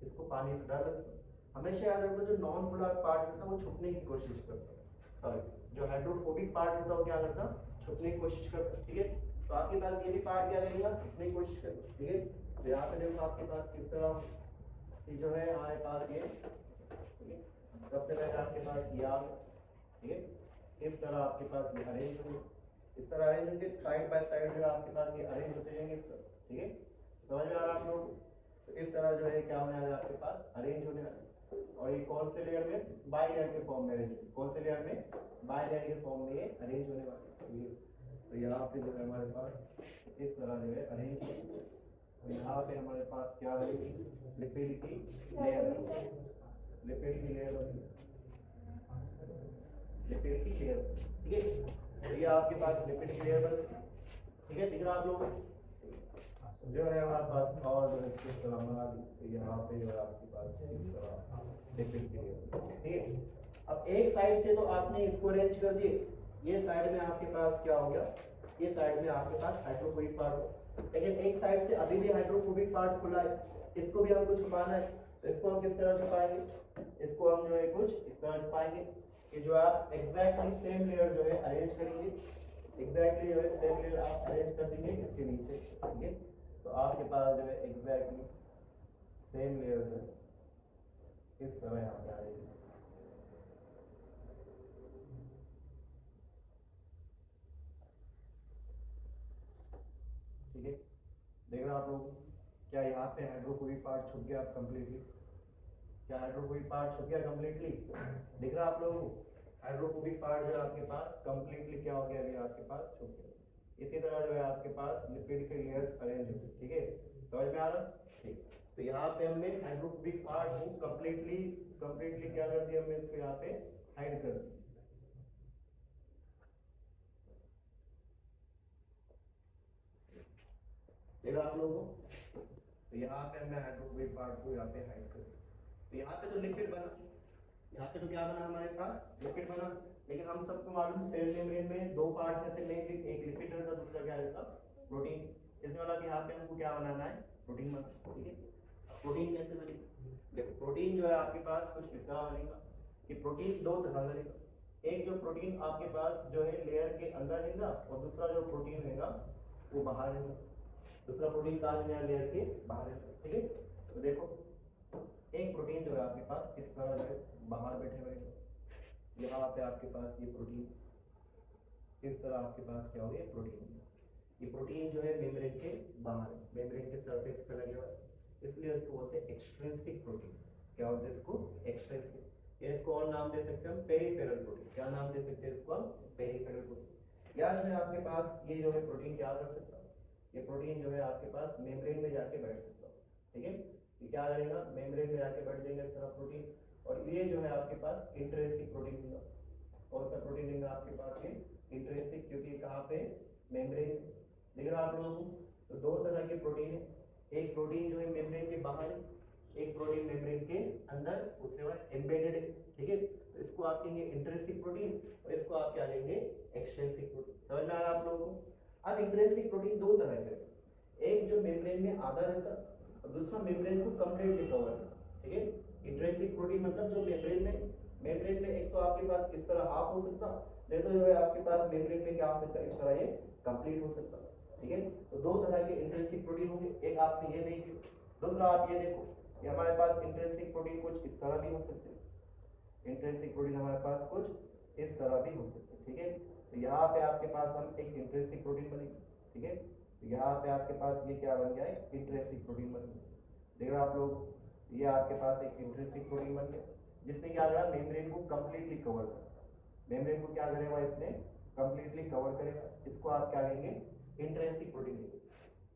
इसको पानी से डर लगता है। हमेशा याद रखो जो नॉन पोलर पार्ट होता है वो छुपने की कोशिश करता है, सॉरी जो हाइड्रोफोबिक पार्ट होता है वो क्या करता है? छुपने की कोशिश करता है। ठीक है, तो आपके पास ये भी पार्ट क्या करेगा? छुपने की कोशिश करेगा। ठीक है, तो यहाँ पे देखो आपके पास किस तरह ये जो है हमारे पास ये, ठीक है, सबसे पहले आपके पास ये आ गया। ठीक है, इस तरह आपके पास ये अरेंज होंगे, इस तरह अरेंज होंगे साइड बाय साइड जो आपके पास ये अरेंज होते जाएंगे इस तरह। ठीक है, समझ में आ रहा है आप लोग? तो इस तरह जो है क्या होने वाला है आपके पास? अरेंज होने वाला है। और ये कौन से लेयर में? बाय लेयर के फॉर्म में अरेंज। कौन से लेयर में? बाय लेयर के फॉर्म में ये अरेंज होने वाला है। तो यहाँ पे जो है हमारे पास इस तरह जो है अरेंज है। तो यहाँ पे हमारे पास क्या है? लिपिड की लेयर है, लिपिड की लेयर होगी। लिपिड की लेयर, ठीक है। तो ये आपके पास लिपिड की लेयर बन, ठीक है, दिख रहा आप लोगों को। जो है हमारे पास और जो है इस तरह बना दी, तो यहाँ पे जो है आपके पास इस तरह लिपिड की लेयर, ठीक है। अब एक साइड से तो आपने इसको अरेंज कर दिए, ये साइड में आपके पास क्या हो गया, ये साइड में आपके पास हाइड्रोफोबिक पार्ट हो, लेकिन एक साइड से अभी भी हाइड्रोफोबिक पार्ट खुला है, इसको भी हमको छुपाना है। तो इसको हम किस तरह छुपाएंगे, इसको हम जो है कुछ इस तरह छुपाएंगे कि जो आप एग्जैक्टली सेम लेयर जो है अरेंज करेंगे, एग्जैक्टली जो है सेम लेयर आप अरेंज कर देंगे इसके नीचे, ठीक है। तो आपके पास जो है एग्जैक्टली सेम लेयर जो है इस तरह यहाँ पे आएगी, ठीक है। देख रहे हैं आप लोग, क्या यहाँ पे हाइड्रोफोबिक पार्ट छुप गया कंप्लीटली, क्या हाइड्रोफोबिक पार्ट छुप गया कंप्लीटली, दिख रहा है आप लोगों को। हाइड्रोफोबिक पार्ट जो है आपके पास कंप्लीटली क्या हो गया, अभी आपके पास छुप गया। इसी तरह जो है आपके पास लिपिड के लेयर्स अरेंज हो गए, ठीक है, समझ में आ रहा, ठीक। तो यहाँ पे हमने हाइड्रोफोबिक पार्ट को कंप्लीटली कंप्लीटली क्या कर दिया, हमने इसको यहाँ पे हाइड कर दिया। देख रहा आप लोगों को, तो यहाँ पे हमने हाइड्रोफोबिक पार्ट को यहाँ पे हाइड कर दिया। तो यहाँ पे तो लिपिड बना, यहाँ पे तो क्या बना हमारे पास, लिपिड बना। लेकिन हम सबको मालूम सेल मेम्ब्रेन में दो पार्ट रहते हैं, एक लिपिड रहता है, दूसरा क्या रहता, प्रोटीन। इसमें वाला कि यहाँ पे हमको क्या बनाना है, प्रोटीन बनाना, ठीक है। प्रोटीन कैसे बनेगा, देखो प्रोटीन जो है आपके पास कुछ इस तरह बनेगा कि प्रोटीन दो तरह बनेगा, एक जो प्रोटीन आपके पास जो है लेयर के अंदर रहेगा, और दूसरा जो प्रोटीन रहेगा वो बाहर रहेगा। दूसरा प्रोटीन कहाँ रहेगा, लेयर के बाहर रहेगा, ठीक है। तो देखो एक प्रोटीन जो है आपके पास इस तरह जो है बाहर बैठे हुए, यहाँ पे आपके पास ये प्रोटीन इस तरह आपके पास क्या हो गया, प्रोटीन। ये प्रोटीन जो है मेम्ब्रेन के बाहर, मेम्ब्रेन के सरफेस पे लगे हुए, इसलिए इसको बोलते हैं एक्सट्रिंसिक प्रोटीन। क्या होता है इसको, एक्सट्रिंसिक। या इसको और नाम दे सकते हैं हम पेरिफेरल प्रोटीन। क्या नाम दे सकते हैं इसको हम, पेरिफेरल प्रोटीन। या जो है आपके पास ये जो है प्रोटीन क्या कर सकता है, ये प्रोटीन जो है आपके पास मेम्ब्रेन में जाके बैठ सकता है, ठीक है। ये क्या करेगा, मेम्ब्रेन में जाके बैठ जाएगा इस तरह प्रोटीन, और ये जो है आपके पास इंट्रिंसिक प्रोटीन होगा। कौन सा प्रोटीन लेंगे आपके पास, ये इंट्रिंसिक, क्योंकि कहाँ पे, मेम्ब्रेन। दिख रहा आप लोगों को। तो दो तरह के प्रोटीन है, एक प्रोटीन जो है मेम्ब्रेन के बाहर है, एक प्रोटीन मेम्ब्रेन के अंदर उसके बाद एम्बेडेड है, ठीक है। तो इसको आप कहेंगे इंट्रिंसिक प्रोटीन, और इसको आप क्या लेंगे, एक्सट्रिंसिक प्रोटीन। समझ में आ रहा आप लोगों को। अब इंट्रिंसिक प्रोटीन दो तरह के, एक जो मेम्ब्रेन में आधा रहता और दूसरा मेम्ब्रेन को कंप्लीटली कवर करता, ठीक है। इंट्रिंसिक प्रोटीन मतलब जो मेम्ब्रेन में एक तो आपके पास इस तरह हाफ हो सकता, नहीं तो जो है आपके पास मेम्ब्रेन में क्या हो सकता है, इस तरह ये कंप्लीट हो सकता, ठीक है। तो दो तरह के इंट्रिंसिक प्रोटीन होंगे, एक आपने ये देखिए, दूसरा आप ये देखो, ये हमारे पास इंट्रिंसिक प्रोटीन कुछ इस तरह भी हो सकते हैं, इंट्रिंसिक प्रोटीन हमारे पास कुछ इस तरह भी हो सकते हैं, ठीक है। तो यहाँ पे आपके पास हम एक इंट्रिंसिक प्रोटीन बनेगी, ठीक है। तो यहाँ पे आपके पास ये क्या बन गया है, इंट्रिंसिक प्रोटीन बन गया। देख रहे हो आप लोग, ये आपके पास एक इंट्रिंसिक प्रोटीन बन गया, जिसने क्या करा, मेम्ब्रेन को कंप्लीटली कवर करा, मेम्ब्रेन को क्या करेगा इसने, कंप्लीटली कवर करेगा। इसको आप क्या लेंगे, इंट्रिंसिक प्रोटीन लेंगे।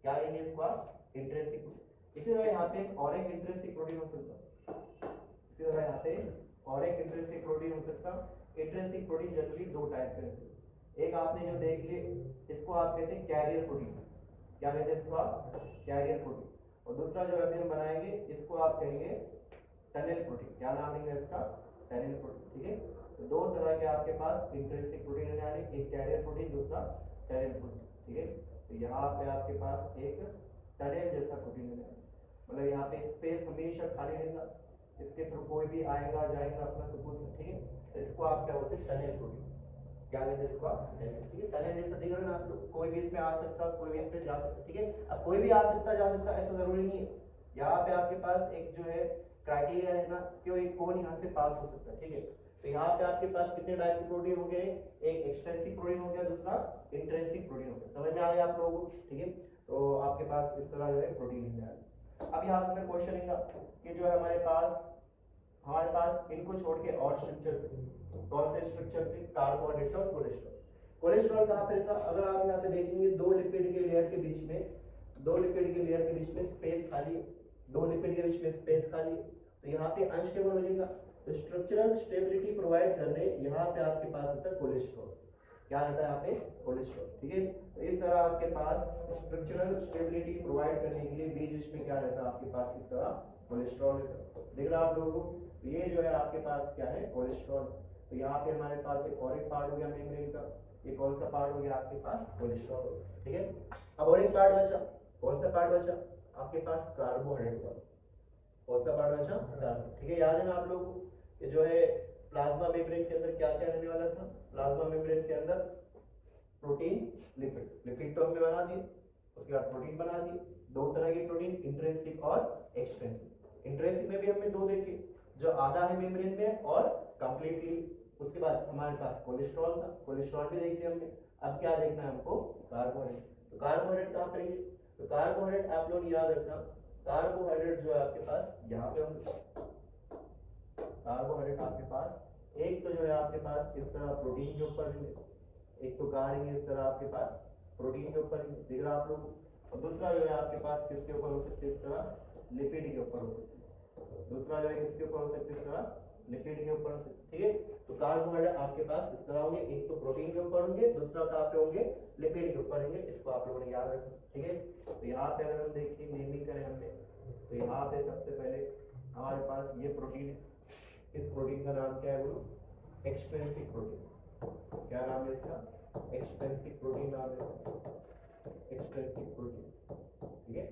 क्या लेंगे इसको आप, इंट्रिंसिक प्रोटीन। इसी तरह यहाँ पे और एक इंट्रिंसिक प्रोटीन हो सकता, इसी तरह यहाँ पे और एक इंट्रिंसिक प्रोटीन हो सकता। इंट्रिंसिक प्रोटीन जनरली दो टाइप के रहते हैं, एक आपने जो देख लिए इसको आप कहते हैं कैरियर प्रोटीन। क्या कहते हैं इसको आप, कैरियर प्रोटीन। और दूसरा जो अभी हम बनाएंगे इसको आप कहेंगे टनल प्रोटीन। क्या नाम है इसका, टनल प्रोटीन, ठीक है। तो दो तरह के आपके पास इंट्रिंसिक प्रोटीन होने वाले, एक कैरियर प्रोटीन, दूसरा टनल प्रोटीन, ठीक है। तो यहाँ पे आपके पास एक टनल जैसा प्रोटीन होने वाला, मतलब यहाँ पे स्पेस हमेशा खाली रहेगा, इसके थ्रू कोई भी आएगा जाएगा अपना सुकून से, ठीक है। तो इसको आप क्या बोलते हैं, टनल प्रोटीन। क्या कहते हैं इसको आप, ठीक है। टनल जैसा दिख रहा है ना आप लोग, कोई भी इसमें आ सकता, कोई भी इसमें जा सकता, ठीक है। अब कोई भी आ सकता जा सकता ऐसा जरूरी नहीं है, यहाँ पे आपके पास एक जो है क्राइटेरिया है ना, क्यों एक कौन यहाँ से पास हो सकता है, ठीक है। तो यहाँ पे आपके पास कितने टाइप के प्रोटीन हो गए, एक एक्सट्रिंसिक प्रोटीन हो गया, दूसरा इंट्रिंसिक प्रोटीन हो गया। समझ में आ गया आप लोगों को, ठीक है। तो आपके पास इस तरह जो है प्रोटीन हो जाएगा। अब यहाँ पे क्वेश्चन है कि जो है हमारे पास इनको छोड़ के और स्ट्रक्चर थे, कौन से स्ट्रक्चर थे, कार्बोहाइड्रेट और कोलेस्ट्रॉल। कोलेस्ट्रॉल कहाँ पे रहता, अगर आप यहाँ पे देखेंगे दो लिपिड के लेयर के बीच में, दो लिपिड के लेयर के बीच में स्पेस खाली है, दो लिपिड के बीच में स्पेस खाली है, तो यहाँ पे अनस्टेबल हो जाएगा। तो स्ट्रक्चरल स्टेबिलिटी प्रोवाइड करने यहाँ पे आपके पास होता है कोलेस्ट्रॉल। क्या रहता है यहाँ पे? कोलेस्ट्रॉल। ठीक है, तो इस तरह आपके पास स्ट्रक्चरल स्टेबिलिटी प्रोवाइड करने के लिए बीच में क्या रहता है आपके पास? इस तरह कोलेस्ट्रॉल रहता है। देख रहे हो आप लोगों को, ये जो है आपके पास क्या है? कोलेस्ट्रॉल। तो यहाँ पे हमारे पास एक और एक पार्ट हो गया मेम्ब्रेन का, ये कौन सा पार्ट हो गया आपके पास? कोलेस्ट्रॉल। ठीक है, अब और एक पार्ट बचा, कौन सा पार्ट बचा आपके पास? कार्बोहाइड्रेट का। कौन सा पार्ट बचा? कार्बन। ठीक है, याद है ना आप लोगों को कि जो है प्लाज्मा मेम्ब्रेन के अंदर क्या क्या रहने वाला था? प्लाज्मा मेम्ब्रेन के अंदर प्रोटीन, लिपिड। लिपिड तो हमने बना दिए, उसके बाद प्रोटीन बना दिए। दो तरह के प्रोटीन, इंट्रिंसिक और एक्सट्रिंसिक। इंट्रिंसिक में भी हमने दो देखे, जो आधा है मेम्ब्रेन में और कंप्लीटली। उसके बाद हमारे पास कोलेस्ट्रॉल था, कोलेस्ट्रॉल भी देख लिया हमने। अब क्या देखना है हमको? कार्बोहाइड्रेट। तो कार्बोहाइड्रेट कहाँ पर है? तो कार्बोहाइड्रेट आप लोग याद रखना, कार्बोहाइड्रेट जो है आपके पास यहाँ पे होंगे। कार्बोहाइड्रेट आपके पास एक तो जो है आपके पास इस तरह प्रोटीन के ऊपर रहेंगे, एक तो कहाँ रहेंगे? इस तरह आपके पास प्रोटीन के ऊपर दिख रहा आप लोग। और दूसरा जो है आपके पास किसके ऊपर हो सकते? इस तरह लिपिड के ऊपर हो सकते। दूसरा जो है किसके ऊपर हो सकते? इस तरह लिपिड के ऊपर हो सकते। ठीक है, तो कार्बोहाइड्रेट आपके पास इस तरह होंगे, एक तो प्रोटीन के ऊपर होंगे, दूसरा कहाँ पे होंगे? लिपिड के ऊपर होंगे। इसको आप लोगों ने याद रखना। ठीक है, तो यहाँ पे अगर हम देखिए नेमिंग करें हमने, तो यहाँ पे सबसे पहले हमारे पास ये प्रोटीन है। इस प्रोटीन का नाम क्या है बोलो? Extrinsic protein. क्या नाम है इसका? एक्सट्रिंसिक प्रोटीन नाम है इसका, एक्सट्रिंसिक प्रोटीन। ठीक है,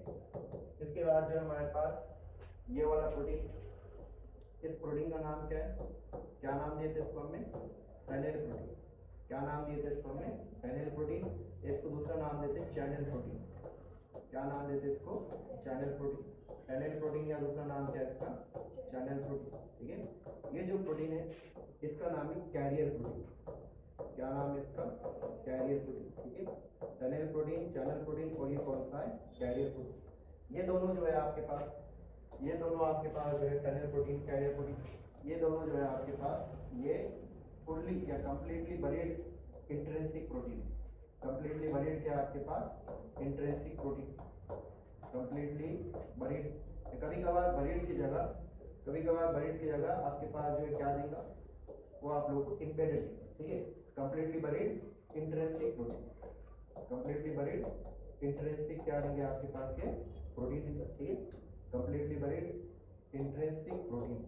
इसके बाद जो हमारे पास ये वाला प्रोटीन, इस प्रोटीन का नाम क्या है? क्या नाम दिए थे इसको हमने? Fennel protein. क्या नाम दिए थे इसको हमने? Fennel protein. इसको दूसरा नाम देते चैनल प्रोटीन। क्या नाम देते इसको? Channel protein. फेनेल प्रोटीन या दूसरा नाम क्या है इसका? Channel protein. ठीक है, ये जो प्रोटीन है इसका नाम है कैरियर प्रोटीन। क्या नाम है इसका? Carrier protein. ठीक है, फेनेल प्रोटीन, चैनल प्रोटीन और ये कौन सा है? Carrier protein. ये दोनों जो है आपके पास, ये दोनों आपके पास जो है फेनेल प्रोटीन, कैरियर प्रोटीन, ये दोनों जो है आपके पास ये फुल्ली या completely buried intrinsic protein. Completely buried क्या आपके पास? Intrinsic protein. Completely buried. कभी कभार बरीड की जगह, कभी कभार बरीड की जगह आपके पास जो है क्या देगा? वो आप लोगों को एम्बेडेड। ठीक है, completely buried intrinsic protein. Completely buried intrinsic क्या देंगे आपके पास के? प्रोटीन। ठीक है, कंप्लीटली बरीड इंट्रिंसिक प्रोटीन।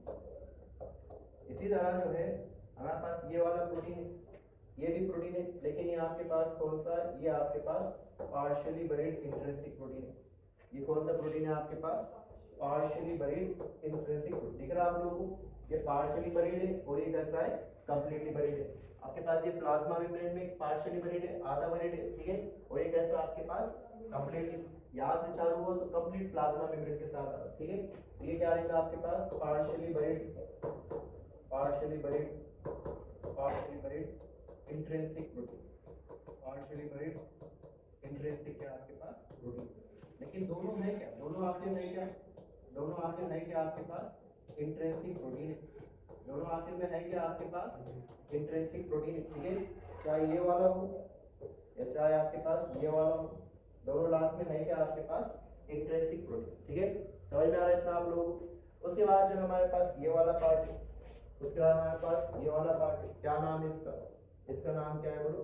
इसी तरह जो है हमारे पास ये वाला प्रोटीन है, ये भी प्रोटीन है, लेकिन ये आपके पास कौन सा? ये आपके पास पार्शियली बरीड इंट्रिंसिक प्रोटीन है। ये कौन सा प्रोटीन है आपके पास? Partially buried intrinsic protein. दिख रहा है आप लोगों को? ये पार्शियली बरीड है और ये कैसा है? कंप्लीटली बरीड है। आपके पास ये प्लाज्मा मेम्ब्रेन में पार्शियली बरीड है, आधा बरीड है। ठीक है, और ये कैसा आपके पास? कंप्लीटली। यहाँ से चालू हुआ तो कंप्लीट प्लाज्मा मेम्ब्रेन के साथ आता। ठीक है, तो ये क्या रहेगा आपके पास? Partially buried, partially buried, partially buried intrinsic protein, partially buried intrinsic क्या आपके पास? प्रोटीन। लेकिन दोनों है क्या? दोनों आखिर में क्या? दोनों आखिर में क्या आपके पास? इंट्रिंसिक प्रोटीन है। दोनों आखिर में है क्या आपके पास? Intrinsic protein. ठीक है, चाहे ये वाला हो या चाहे आपके पास ये वाला हो, दोनों लास्ट में है क्या आपके पास? Intrinsic protein. ठीक है, समझ में आ रहा है आप लोगों को? उसके बाद जो हमारे पास ये वाला पार्ट है, उसके बाद हमारे पास ये वाला पार्ट है। क्या नाम है इसका? इसका नाम क्या है बोलो?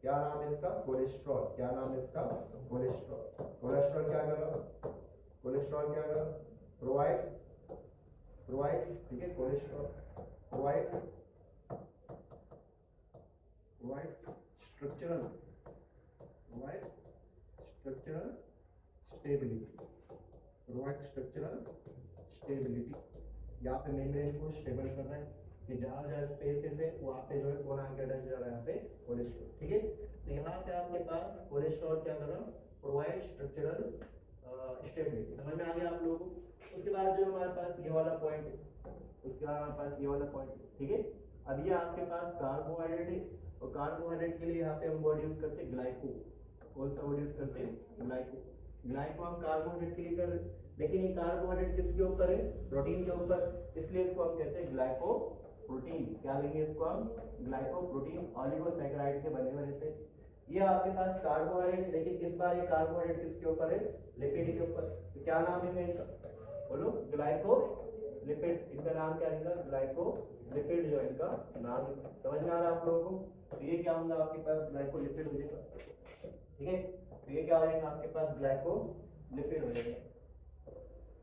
क्या नाम है इसका? कोलेस्ट्रॉल। क्या नाम है इसका? कोलेस्ट्रॉल। कोलेस्ट्रॉल क्या कर रहा? कोलेस्ट्रॉल क्या कर रहा? Provide, provide. ठीक है, cholesterol provide, provide structural, provide structural stability, provide structural stability. यहाँ पे मेम्ब्रेन को स्टेबल कर रहा है कि जहाँ जहाँ स्पेसेस है वहाँ पे जो है कौन आगे अटैच जा रहा है? यहाँ पे कोलेस्ट्रॉल। ठीक है, तो यहाँ पे आपके पास कोलेस्ट्रॉल क्या कर रहा है? Provide structural stability. समझ में आ गया आप लोगों को? उसके बाद जो हमारे पास ये वाला पॉइंट है, उसके बाद हमारे पास ये वाला पॉइंट है। ठीक है, अब ये आपके पास कार्बोहाइड्रेट है और कार्बोहाइड्रेट के लिए यहाँ पे हम वर्ड यूज करते हैं ग्लाइको। कौन सा वर्ड यूज करते हैं? ग्लाइको। ग्लाइको हम कार्बोहाइड्रेट के लिए कर रहे हैं, लेकिन ये कार्बोहाइड्रेट किसके ऊपर है? प्रोटीन के ऊपर, इसलिए इसको हम कहते हैं ग्लाइको प्रोटीन। क्या लेंगे इसको हम? Glyco protein. ऑलिगोसैकेराइड से बने हुए रहते हैं। ये आपके पास कार्बोहाइड्रेट, लेकिन इस बार ये कार्बोहाइड्रेट किसके ऊपर है? लिपिड के ऊपर। तो क्या नाम है इनका? बोलो? ग्लाइको लिपिड, इनका नाम क्या रहेगा, ग्लाइकोलिपिड जो इनका नाम है। समझ में आ रहा है आप लोगों को। तो ये क्या होगा आपके पास ग्लाइकोलिपिड हो जाएगा, ठीक है। तो ये क्या हो जाएगा आपके पास ग्लाइकोलिपिड हो जाएगा,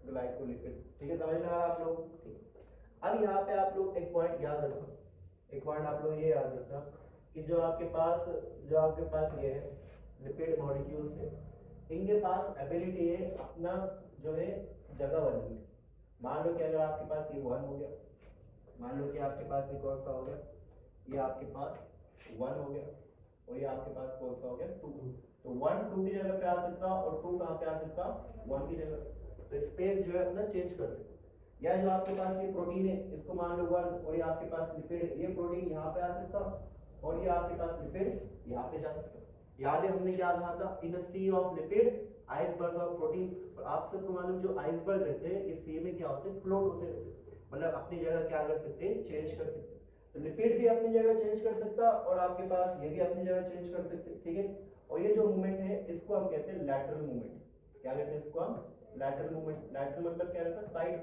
ग्लाइकोलिपिड, ठीक है। समझ में आ रहा है आप लोगों को, ठीक है। अब यहाँ पे आप लोग एक पॉइंट याद रखो, एक पॉइंट आप लोग ये याद रखना कि जो आपके पास ये है लिपिड मॉलिक्यूल्स है, इनके पास एबिलिटी है अपना जो है जगह बनने की। मान लो कि अगर आपके पास ये 1 हो गया, मान लो कि आपके पास ये कौन सा हो गया, ये आपके पास 1 हो गया, और ये आपके पास कौन सा हो गया 2। तो 1 2 की जगह पे आ सकता और 2 कहाँ पे आ सकता 1 की जगह। तो स्पेस जो है अपना चेंज कर सकते। या जो आपके पास ये प्रोटीन है इसको मान लो 1, और ये आपके पास लिपिड है, ये प्रोटीन यहाँ पे आ सकता और ये आपके पास लिपिड यहाँ पे जा सकता। याद है हमने क्या कहा था, in sea of lipid iceberg of protein. आप सबको मालूम जो आइसबर्ग रहते हैं इस सी में क्या होते हैं, फ्लोट होते रहते हैं, मतलब अपनी जगह क्या कर सकते हैं, चेंज कर सकते हैं। तो लिपिड भी अपनी जगह चेंज कर सकता और आपके पास ये भी अपनी जगह चेंज कर सकते, ठीक है। और ये जो मूवमेंट है इसको हम कहते हैं लैटरल मूवमेंट। क्या कहते हैं इसको हम, लैटरल मूवमेंट। लैटरल मतलब क्या रहता है, साइड,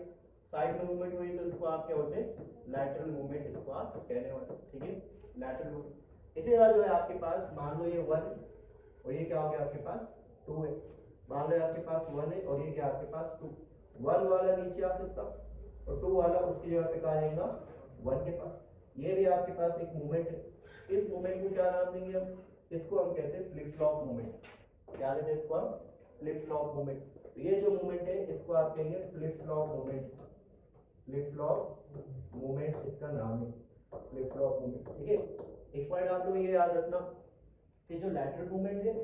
साइड में मूवमेंट हुई तो इसको आप क्या बोलते हैं, लैटरल मूवमेंट इसको आप कहने वाले, ठीक है, लैटरल मूवमेंट। इसी तरह जो है आपके पास मान लो ये 1 और ये क्या हो गया आपके पास 2 है, मान लो आपके पास 1 है और ये क्या आपके पास 2। 1 वाला नीचे आ सकता और 2 वाला उसकी जगह पे कहाँ आएगा 1 के पास। ये भी आपके पास एक मूवमेंट है। इस मूवमेंट को क्या नाम देंगे हम, इसको हम कहते हैं फ्लिप फ्लॉप मूवमेंट। क्या कहते हैं इसको हम, फ्लिप फ्लॉप मूवमेंट। तो ये जो मूवमेंट है इसको आप कहेंगे flip flop movement, flip flop movement इसका नाम है, फ्लिप फ्लॉप मूवमेंट, ठीक है। एक पॉइंट आप लोग ये याद रखना कि जो लैटरल मूवमेंट है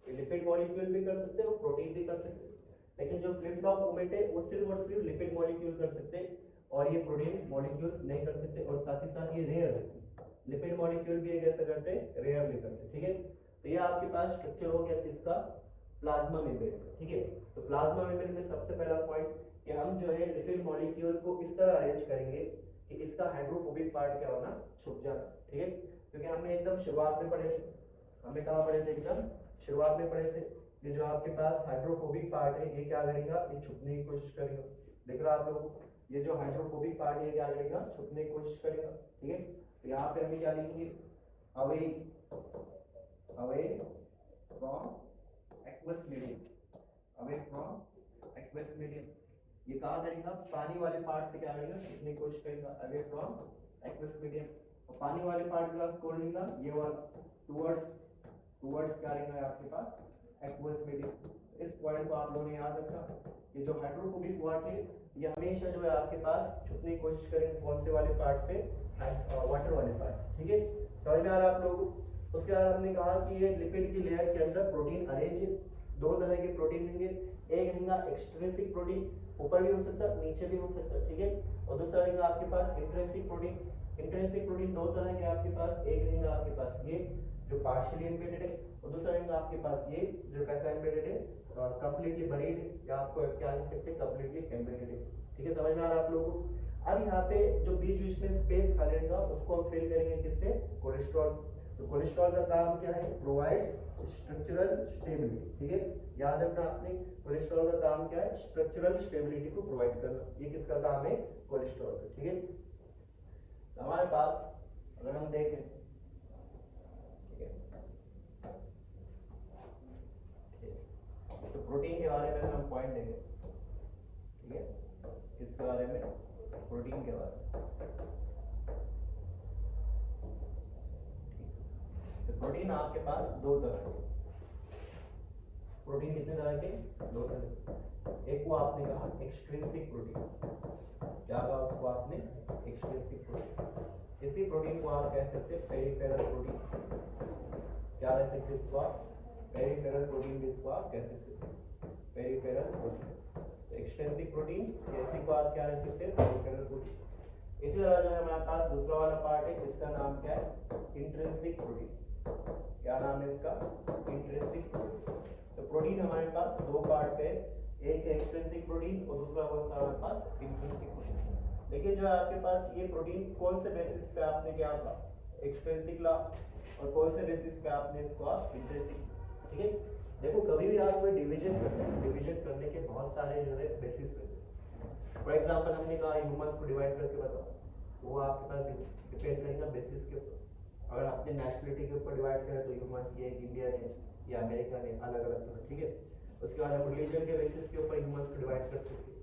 लिपिड मॉलिक्यूल भी कर सकते हैं और प्रोटीन भी कर सकते हैं, लेकिन जो फ्लिप फ्लॉप मूवमेंट है वो सिर्फ और सिर्फ लिपिड मॉलिक्यूल कर सकते हैं और ये प्रोटीन मॉलिक्यूल्स नहीं कर सकते। और साथ ही साथ ये रेयर है, लिपिड मॉलिक्यूल भी कैसे करते हैं, रेयरली करते हैं, ठीक है। तो ये आपके पास स्ट्रक्चर हो गया किसका, प्लाज्मा मेम्ब्रेन, ठीक है। तो प्लाज्मा मेम्ब्रेन में सबसे पहला पॉइंट कि हम जो है लिपिड मॉलिक्यूल को इस तरह अरेंज करेंगे कि इसका हाइड्रोफोबिक पार्ट क्या होना, छुप जाना, ठीक है। क्योंकि हमने एकदम शुरुआत में पढ़े थे, हमने कहा पढ़े थे, एकदम शुरुआत में पढ़े थे कि जो आपके पास हाइड्रोफोबिक पार्ट है ये क्या करेगा, ये छुपने की कोशिश करेगा। देख रहा आप लोगों को, ये जो हाइड्रोफोबिक पार्ट है क्या करेगा, छुपने की कोशिश करेगा, ठीक है। तो यहाँ पे हम क्या लिखेंगे, away away from aqueous medium, away from aqueous medium. ये कहाँ करेगा, पानी वाले पार्ट से क्या करेगा, छुपने की कोशिश करेगा, अवे फ्रॉम एक्वस मीडियम। और पानी वाले पार्ट का कौन लेगा, ये वाला टूवर्ड्स क्या रहेगा आपके पास एक्वस मीडियम। इस पॉइंट को आप लोगों ने याद रखा। ये जो हाइड्रोफोबिक वाटर है ये हमेशा जो है आपके पास छुपने की कोशिश करेंगे कौन से वाले पार्ट से, वाटर वाले पार्ट, ठीक है। समझ में आ रहा है आप लोगों को। उसके बाद हमने कहा कि ये लिपिड की लेयर के अंदर प्रोटीन अरेंज है, दो तरह के प्रोटीन होंगे, एक रहेगा एक्सट्रिंसिक प्रोटीन, ऊपर भी हो सकता है नीचे भी हो सकता है, ठीक है। और दूसरा रहेगा आपके पास इंट्रिंसिक प्रोटीन। इंट्रिंसिक प्रोटीन दो तरह के आपके पास, एक रहेगा आपके पास ये जो पार्शियली एम्बेडेड है और दूसरा रहेगा आपके पास ये जो कैसा एम्बेडेड है, कंप्लीटली बरीड है, या आपको क्या कह सकते हैं कंप्लीटली एम्बेडेड है, ठीक है। समझ में आ रहा है आप लोगों को। अब यहाँ पे जो बीच बीच में स्पेस खाली रहेगा उसको हम फिल करेंगे किससे, कोलेस्ट्रॉल। तो कोलेस्ट्रॉल का काम क्या है, प्रोवाइड स्ट्रक्चरल स्टेबिलिटी, ठीक है। याद रखना आपने, कोलेस्ट्रॉल का काम क्या है, स्ट्रक्चरल स्टेबिलिटी को प्रोवाइड करना, ये किसका काम है, कोलेस्ट्रॉल का, ठीक है। हमारे पास अगर हम देखें, ठीक है, तो प्रोटीन के बारे में हम पॉइंट देंगे, ठीक है, किसके बारे में, प्रोटीन के बारे में। तो प्रोटीन आपके पास दो तरह के, प्रोटीन कितने तरह के, दो तरह। एक को आपने कहा एक्सट्रिंसिक प्रोटीन, क्या कहा उसको आपने, एक्सट्रिंसिक प्रोटीन। इसी प्रोटीन को आप कह सकते हैं पेरिफेरल प्रोटीन, क्या कह सकते हैं इसको आप, पेरिफेरल प्रोटीन भी इसको आप कह सकते हैं, पेरिफेरल प्रोटीन। एक्सटेंसिव प्रोटीन जैसे को आप क्या कह सकते हैं, पेरिफेरल प्रोटीन। इसी तरह जो है हमारे पास दूसरा वाला पार्ट है जिसका नाम क्या है, इंट्रिंसिक प्रोटीन। क्या नाम है इसका, इंट्रिंसिक प्रोटीन। तो प्रोटीन हमारे पास दो पार्ट है, एक है एक्सट्रिंसिक प्रोटीन और दूसरा कौन सा हमारे पास, इंट्रिंसिक प्रोटीन। लेकिन जो है आपके पास ये प्रोटीन कौन से बेसिस पे आपने क्या होगा, एक्सट्रिंसिक ला, और कौन से बेसिस पे आपने इसको आप इंट्रिंसिक, ठीक है। देखो कभी भी आप कोई डिवीजन करते हैं, डिवीजन करने के बहुत सारे जो है बेसिस होते हैं, फॉर एग्जांपल हमने कहा ह्यूमंस को डिवाइड करके बताओ, तो वो आपके पास डिपेंड करेगा बेसिस के ऊपर। अगर अपने नेशनलिटी के ऊपर डिवाइड करें तो ह्यूमंस ये इंडियन है या अमेरिकन है, अलग अलग है, ठीक है। उसके बाद हम रिलीजन के बेसिस के ऊपर ह्यूमंस को डिवाइड कर सकते हैं,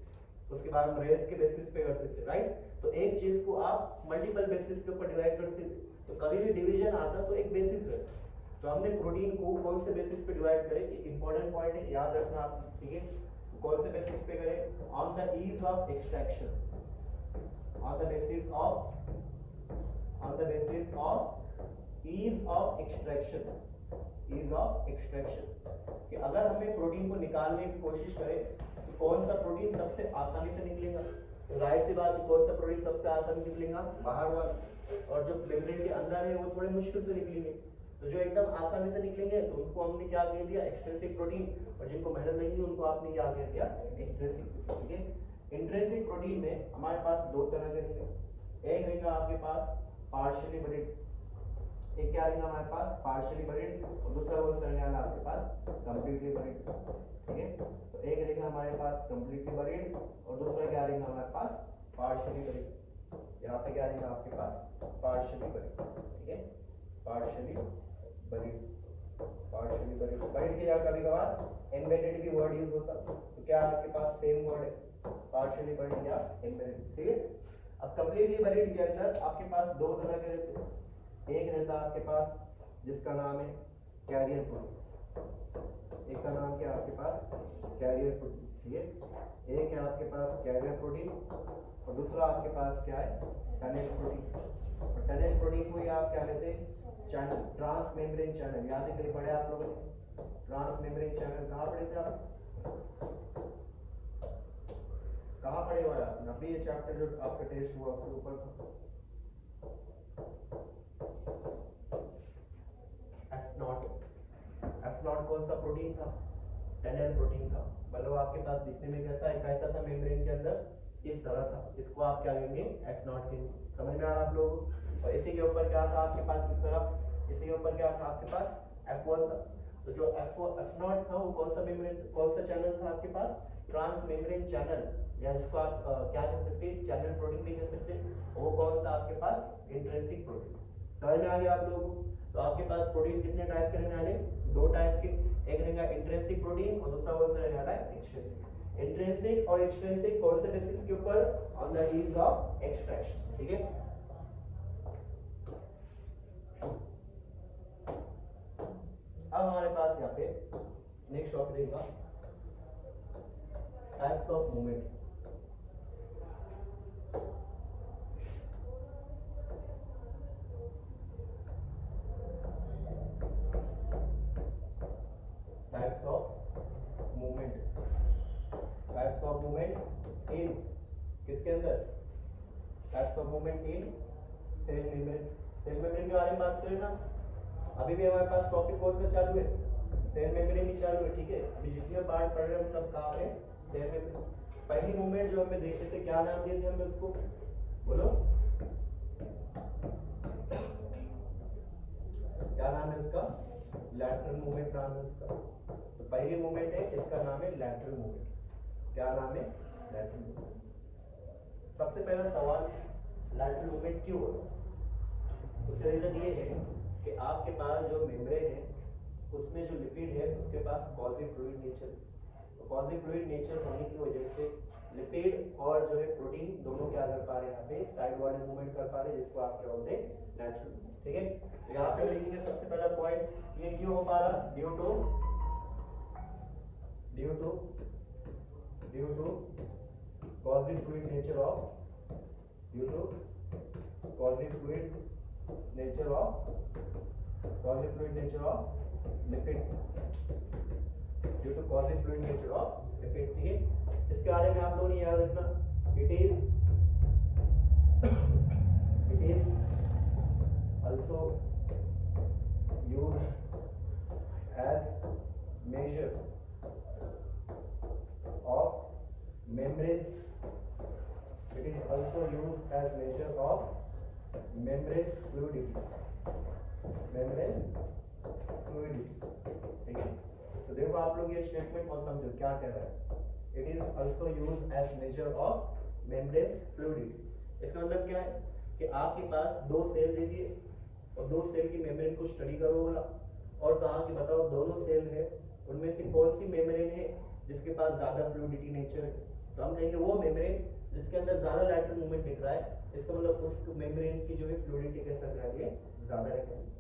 उसके बाद हम रेस के बेसिस पे कर सकते हैं, राइट। तो एक चीज को आप मल्टीपल बेसिस के ऊपर डिवाइड कर सकते, तो कभी भी डिवीजन आता तो एक बेसिस है। तो हमने प्रोटीन को कौन से बेसिस पे डिवाइड करें, इंपॉर्टेंट पॉइंट है, याद रखना आप, ठीक है। कौन से बेसिस पे करें, on the ease of extraction, on the basis of ease of extraction, ease of extraction, कि अगर हमें प्रोटीन को निकालने की कोशिश करें तो कौन सा प्रोटीन सबसे आसानी से निकलेगा, तो जाहिर सी बात है कौन सा प्रोटीन सबसे आसानी निकलेगा, बाहर वाला, और जो मेम्ब्रेन के अंदर है वो थोड़े मुश्किल से निकलेंगे। तो जो एकदम आसानी से निकलेंगे तो उनको हमने क्या कह दिया, एक्सट्रिंसिक प्रोटीन, और जिनको मेहनत लगेगी उनको आपने क्या कह दिया, इंट्रिंसिक, ठीक है। इंट्रिंसिक प्रोटीन में हमारे पास दो तरह के रहेंगे, एक रहेगा आपके पास पार्शियली बरीड, एक क्या रहेगा हमारे पास पार्शियली बरीड, और दूसरा वो रहने वाला आपके पास कंप्लीटली बरीड, ठीक है। तो एक रहेगा हमारे पास कंप्लीटली बरीड और दूसरा क्या रहेगा हमारे पास पार्शियली बरीड। यहाँ पे क्या रहेगा आपके पास पार्शियली बरीड, ठीक है, partially buried, partially buried. Buried के जगह कभी कभार एम्बेडेड भी वर्ड यूज होता है, तो क्या आपके पास सेम वर्ड है, पार्शियली बरीड या एम्बेडेड, ठीक है। अब कंप्लीटली बरीड के अंदर आपके पास दो तरह के रहते हैं, एक रहता है आपके पास जिसका नाम है कैरियर प्रोटीन, एक का नाम क्या है आपके पास कैरियर प्रोटीन, ठीक है। एक है आपके पास कैरियर प्रोटीन और दूसरा आपके पास क्या है टनल प्रोटीन, और टनल प्रोटीन को ही आप क्या कहते हैं चैनल, ट्रांस मेम्ब्रेन चैनल, याद है कहीं पढ़े आप लोगों ने, ट्रांस मेम्ब्रेन चैनल कहाँ पढ़े थे आप, कहाँ पढ़े हुआ आपने, अभी ये चैप्टर जो आपका टेस्ट हुआ उसके ऊपर था, एफ नॉट कौन सा प्रोटीन था, टनल प्रोटीन था, मतलब आपके पास दिखने में कैसा था मेम्ब्रेन के अंदर इस तरह था, इसको आप क्या कहेंगे एफ नॉट कहेंगे, समझ में आ रहा आप लोगों को। और इसी के ऊपर क्या था आपके पास इस तरफ, इसी के ऊपर क्या था आपके पास एफ वन था, तो जो एफ नॉट था वो कौन सा मेम्ब्रेन, कौन सा चैनल था आपके पास ट्रांस मेम्ब्रेन चैनल, या जिसको आप क्या कह सकते हैं चैनल प्रोटीन भी कह सकते हैं, वो कौन सा आपके पास इंट्रिंसिक प्रोटीन। समझ में आ गया आप लोगों को। तो आपके पास प्रोटीन कितने टाइप के रहने वाले, दो टाइप के, एक रहेगा इंट्रिंसिक प्रोटीन और दूसरा कौन सा रहने वाला है एक्सट्रिंसिक। इंट्रिंसिक और एक्सट्रिंसिक कौन से बेसिस के ऊपर, on the ease of extraction, ठीक है। अब हमारे पास यहाँ पे नेक्स्ट टॉपिक रहेगा types of movement. Types of movement, types of movement in किसके अंदर, types of movement in cell membrane. Cell membrane के बारे में बात करें ना, अभी भी हमारे पास टॉपिक कौन सा चालू है, सेल मेम्ब्रेन ही चालू है, ठीक है। अभी जितने पार्ट पढ़ रहे हैं हम सब कहाँ पे, सेल मेम्ब्रेन। पहली मूवमेंट जो हमें देखे थे क्या नाम दिए थे हमने उसको, बोलो क्या नाम है उसका, लैटरल मूवमेंट नाम है उसका। तो पहली मूवमेंट है इसका नाम है लैटरल मूवमेंट, क्या नाम है लैटरल मूवमेंट। सबसे पहला सवाल लैटरल मूवमेंट क्यों होता है, उसका रीजन ये है कि आपके पास जो मेम्ब्रेन है उसमें जो लिपिड है उसके पास कॉजी फ्लूइड नेचर है, तो कॉजी फ्लूइड नेचर होने की वजह से लिपिड और जो है प्रोटीन दोनों क्या कर पा रहे हैं यहाँ पे साइड वाले मूवमेंट कर पा रहे हैं, जिसको आप क्या बोलते हैं नेचुरल, ठीक है। तो यहाँ पे लिखेंगे सबसे पहला पॉइंट ये क्यों हो पा रहा, due to quasi fluid nature of, due to quasi fluid nature of, quasi fluid nature of lipid, due to quasi fluid nature of lipid, ठीक है। इसके बारे में आप लोगों ने याद रखना, it is also used as measure of membranes, it is also used as measure of membrane fluidity, membrane fluidity, ठीक है। तो देखो आप लोग ये स्टेटमेंट को समझो क्या कह रहा है, it is also used as measure of membrane fluidity. इसका मतलब क्या है कि आपके पास दो सेल दे दिए और दो सेल की मेम्ब्रेन को स्टडी करो बोला, और कहा कि बताओ दोनों सेल है उनमें से कौन सी मेम्ब्रेन है जिसके पास ज़्यादा फ्लूइडिटी नेचर है। तो हम कहेंगे वो मेम्ब्रेन जिसके अंदर ज़्यादा लैटरल मूवमेंट दिख रहा है, इसका मतलब उस मेम्ब्रेन की जो है फ्लूइडिटी कैसा दिख रही है, ज़्यादा है।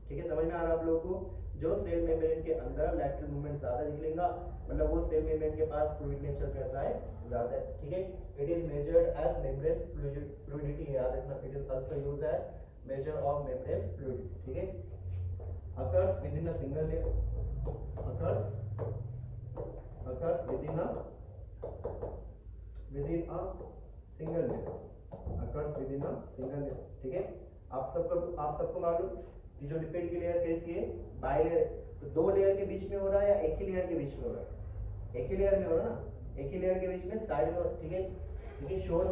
ठीक है, समझ में आ रहा है आप लोगों को? जो सेल मेम्ब्रेन के अंदर लैटरल मूवमेंट ज़्यादा निकलेगा मतलब वो सेल मेम्ब्रेन के पास फ्लूइड नेचर कैसा है, ज़्यादा है। ठीक है, it is measured as membrane fluidity, याद रखना। It is also used as measure of membrane fluidity. ठीक है, occurs within a single layer, occurs within a single layer, occurs within a single layer। ठीक है, आप सबको मालूम कि जो लिपिड की लेयर कैसी है, बाइलेयर। तो दो लेयर के बीच में हो रहा है या एक ही लेयर के बीच में हो रहा है? एक ही लेयर में हो रहा है ना, एक ही लेयर के बीच में साइड में। ठीक है, ठीक है, shown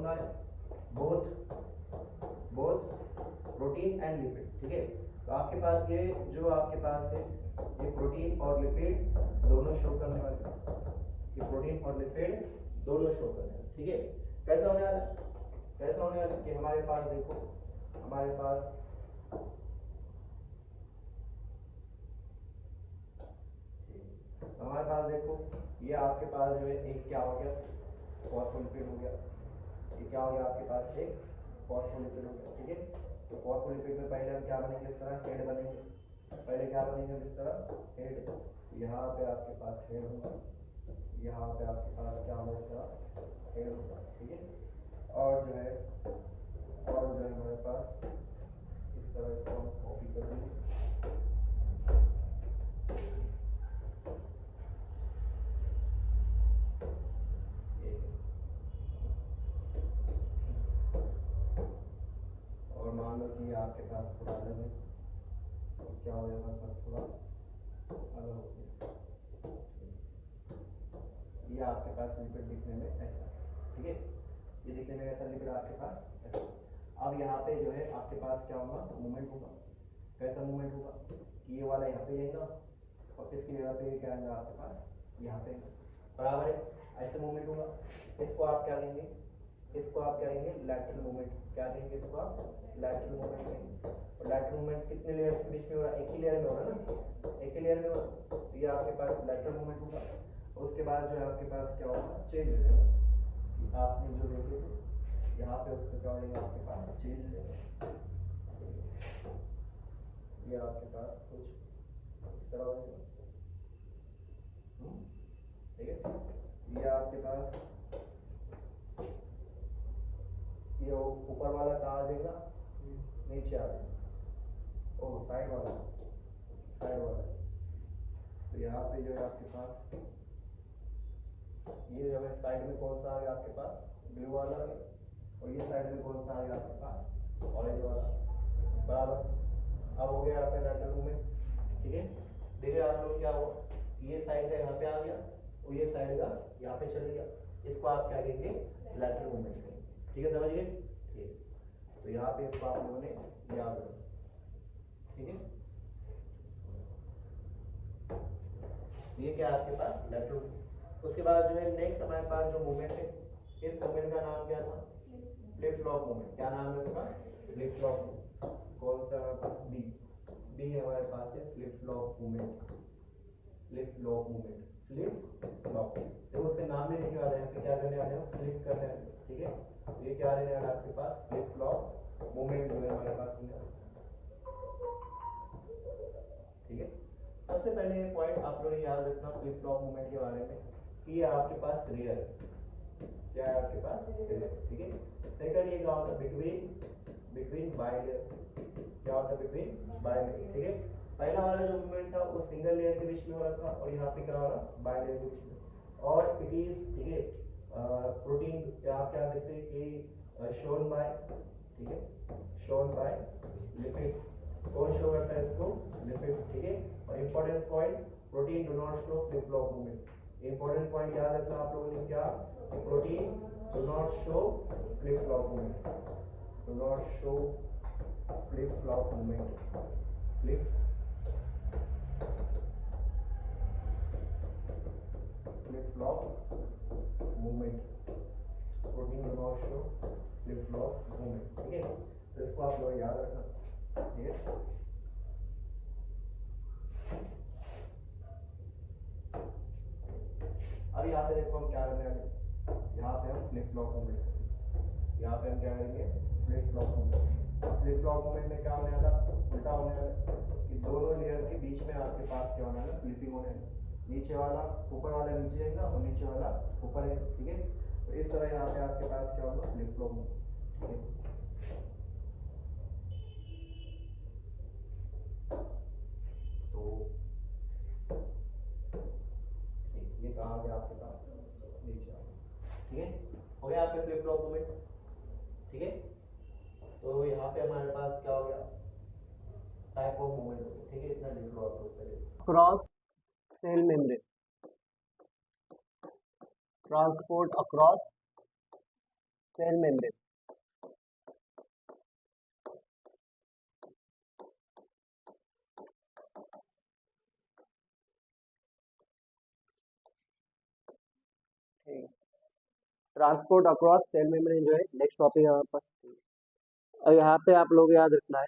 by both protein and lipid. ठीक है, तो आपके पास ये जो आपके पास है ये प्रोटीन और लिपिड दोनों शो करने वाले हैं, ये प्रोटीन और लिपिड दोनों शो करने वाले। ठीक है, कैसा होने वाला है? कैसा होने वाला है कि हमारे पास देखो, हमारे पास देखो ये आपके पास जो है एक क्या हो गया, फॉस्फोलिपिड हो गया। ये क्या हो गया आपके पास, एक फॉस्फोलिपिड हो गया। ठीक है, तो फॉस्फोलिपिड में पहले हम क्या बनेंगे, इस तरह हेड बनेंगे। पहले क्या बनेंगे, इस तरह हेड। यहाँ पे आपके पास हेड होगा, यहाँ पे आपके पास क्या होगा, इस तरह हेड होगा। ठीक है, और जो है हमारे पास इस तरह इसको हम कॉपी कर देंगे। और मान लो कि आपके पास थोड़ा अलग है, तो क्या हो जाएगा, हमारे पास थोड़ा अलग हो गया। ये आपके पास लिपिड दिखने में ऐसा। ठीक है, ये दिखने में ऐसा लिपिड आपके पास ऐसा। अब यहाँ पे जो है आपके पास क्या होगा, मूवमेंट होगा। कैसा मूवमेंट होगा कि ये वाला यहाँ पे रहेगा और इसकी जगह पे क्या आएगा आपके पास यहाँ पे, बराबर है, ऐसे मूवमेंट होगा। इसको आप क्या कहेंगे, इसको आप क्या कहेंगे, लैटरल मूवमेंट। क्या कहेंगे इसको आप, लैटरल मूवमेंट कहेंगे। और लैटरल मूवमेंट कितने लेयर्स के बीच में हो रहा है, एक ही लेयर में हो रहा है ना, एक ही लेयर में हो रहा है। तो ये आपके पास लैटरल मूवमेंट होगा। उसके बाद जो है आपके पास क्या होगा, चेंज हो जाएगा। आपने जो देखे थे यहाँ पे उसको क्या हो जाएगा आपके पास, चेंज हो जाएगा। ये आपके पास कुछ इस तरह हो जाएगा। ठीक है, ये आपके पास ये ऊपर वाला कहाँ आ जाएगा, नीचे आ जाएगा। ओह, साइड वाला। तो यहाँ पे जो है आपके पास ये जो है साइड में कौन सा आ गया आपके पास, ब्लू वाला आ गया, और ये साइड में कौन सा आ गया आपके पास, ऑरेंज वाला। बराबर, अब हो गया आपका लैटरल मूवमेंट। ठीक है, देखिए आप लोग क्या हुआ, ये साइड का यहाँ पे आ गया और ये साइड का यहाँ पे चले गया। इसको आप क्या कहेंगे, लैटरल मूवमेंट कहेंगे। ठीक है, समझ गए? ठीक, तो यहाँ पे इसको आप लोगों ने याद रखना। ठीक है, ये क्या आपके पास लैटरल। उसके बाद जो है नेक्स्ट हमारे पास जो मूवमेंट है, इस मूवमेंट का नाम क्या था, फ्लिप फ्लॉप मूवमेंट। क्या नाम है इसका, फ्लिप फ्लॉप मूवमेंट। कौन सा हमारे पास, बी है हमारे पास है, flip flop movement. Flip flop movement, flip flop. तो उसके नाम में लिखा आ रहा है, क्या करने वाले हैं, फ्लिप करने वाले। ठीक है, ये क्या रहने वाला आपके पास, फ्लिप फ्लॉप मूवमेंट जो है हमारे पास। ठीक है, सबसे पहले पॉइंट आप लोग याद रखना फ्लिप फ्लॉप मूवमेंट के बारे में कि ये आपके पास रेयर है। क्या है आपके पास, रेयर। ठीक है, सेकंड ये क्या होता है, बिटवीन बाइलेयर। क्या होता है, बिटवीन बाइलेयर। ठीक है, पहला वाला जो मूवमेंट था वो सिंगल लेयर के बीच में हो रहा था और यहाँ पे क्या हो रहा, बाइलेयर के बीच में। और इट इज, ठीक है, प्रोटीन आप क्या देखते हैं कि शोन बाय, ठीक है, शोन बाय लिपिड। कौन शो करता है इसको, लिपिड। ठीक है, और important point, protein do not show flip flop movement. Important point याद रखना आप लोगों ने, क्या, protein do not show flip flop movement, do not show flip flop movement, flip flop flow of movement, ठीक है। तो इसको आप लोग याद रखना, ठीक है। अब यहाँ पे देखो हम क्या करने वाले, यहाँ पे हम फ्लिप फ्लॉप मूवमेंट करेंगे। यहाँ पे हम क्या करेंगे, flip flop movement. Flip flop movement में क्या होने वाला, उल्टा होने वाला कि दोनों लेयर के बीच में आपके पास क्या होने वाला, फ्लिपिंग होने वाला। नीचे वाला ऊपर वाला नीचे रहेगा और नीचे वाला ऊपर है, ठीक है। तो इस तरह यहाँ पे आपके पास क्या होगा, फ्लिप फ्लॉप मूवमेंट, ठीक है। तो ये कहाँ आ गया आपके पास, नीचे आ गया, ठीक है। हो गया आपके फ्लिप फ्लॉप मूवमेंट, ठीक है। तो यहाँ पे हमारे पास क्या हो गया, टाइप ऑफ मूवमेंट हो गया, ठीक है। इतना लिख लो आप लोग पहले। Cross cell membrane, transport across cell membrane. Transport across cell membrane जो है नेक्स्ट टॉपिक है हमारे पास। और यहाँ पे आप लोग याद रखना है,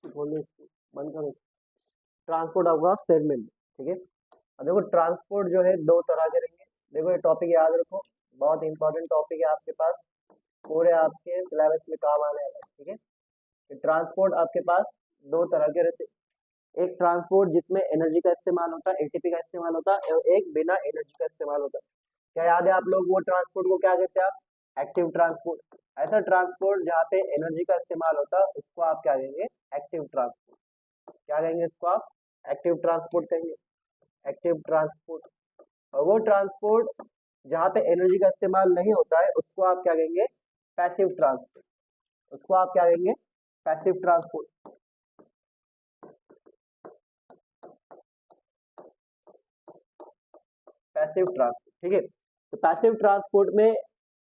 बंद करो, ट्रांसपोर्ट अक्रॉस सेल मेम्ब्रेन, ठीक है। अब देखो ट्रांसपोर्ट जो है दो तरह के रहेंगे। देखो ये टॉपिक याद रखो, बहुत इंपॉर्टेंट टॉपिक है आपके पास, पूरे आपके सिलेबस में काम आने वाला है, ठीक है। ट्रांसपोर्ट आपके पास दो तरह के रहते हैं। एक ट्रांसपोर्ट जिसमें एनर्जी का इस्तेमाल होता है, एटीपी का इस्तेमाल होता है, और एक बिना एनर्जी का इस्तेमाल होता है। क्या याद है आप लोग वो ट्रांसपोर्ट को क्या कहते हैं, आप एक्टिव ट्रांसपोर्ट। ऐसा ट्रांसपोर्ट जहाँ पे एनर्जी का इस्तेमाल होता है उसको आप क्या कहेंगे, एक्टिव ट्रांसपोर्ट। क्या कहेंगे इसको आप, एक्टिव ट्रांसपोर्ट कहेंगे, एक्टिव ट्रांसपोर्ट। और वो ट्रांसपोर्ट जहाँ पे एनर्जी का इस्तेमाल नहीं होता है उसको आप क्या कहेंगे, पैसिव ट्रांसपोर्ट। उसको आप क्या कहेंगे, पैसिव ट्रांसपोर्ट। पैसिव ट्रांसपोर्ट, ठीक है। तो पैसिव ट्रांसपोर्ट में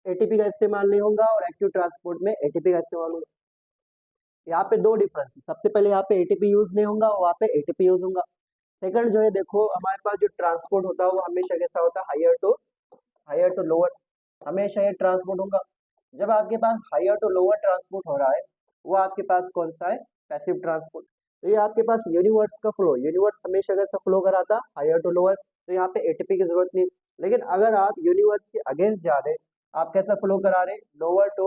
एटीपी का इस्तेमाल नहीं होगा और एक्टिव ट्रांसपोर्ट में एटीपी का इस्तेमाल होगा। यहाँ पे दो डिफरेंस है, सबसे पहले यहाँ पे एटीपी यूज नहीं होगा, वहाँ पे एटीपी यूज होगा। सेकंड जो है देखो, हमारे पास जो ट्रांसपोर्ट होता है वो हमेशा कैसा होता है, हायर टू लोअर, हमेशा ये ट्रांसपोर्ट होगा। जब आपके पास हायर टू लोअर ट्रांसपोर्ट हो रहा है, वो आपके पास कौन सा है, पैसिव ट्रांसपोर्ट। तो ये आपके पास यूनिवर्स का फ्लो, यूनिवर्स हमेशा कैसा फ्लो कराता, हायर टू लोअर, तो यहाँ पे एटीपी की जरूरत नहीं। लेकिन अगर आप यूनिवर्स के अगेंस्ट जा रहे, आप कैसा फ्लो करा रहे, लोअर टू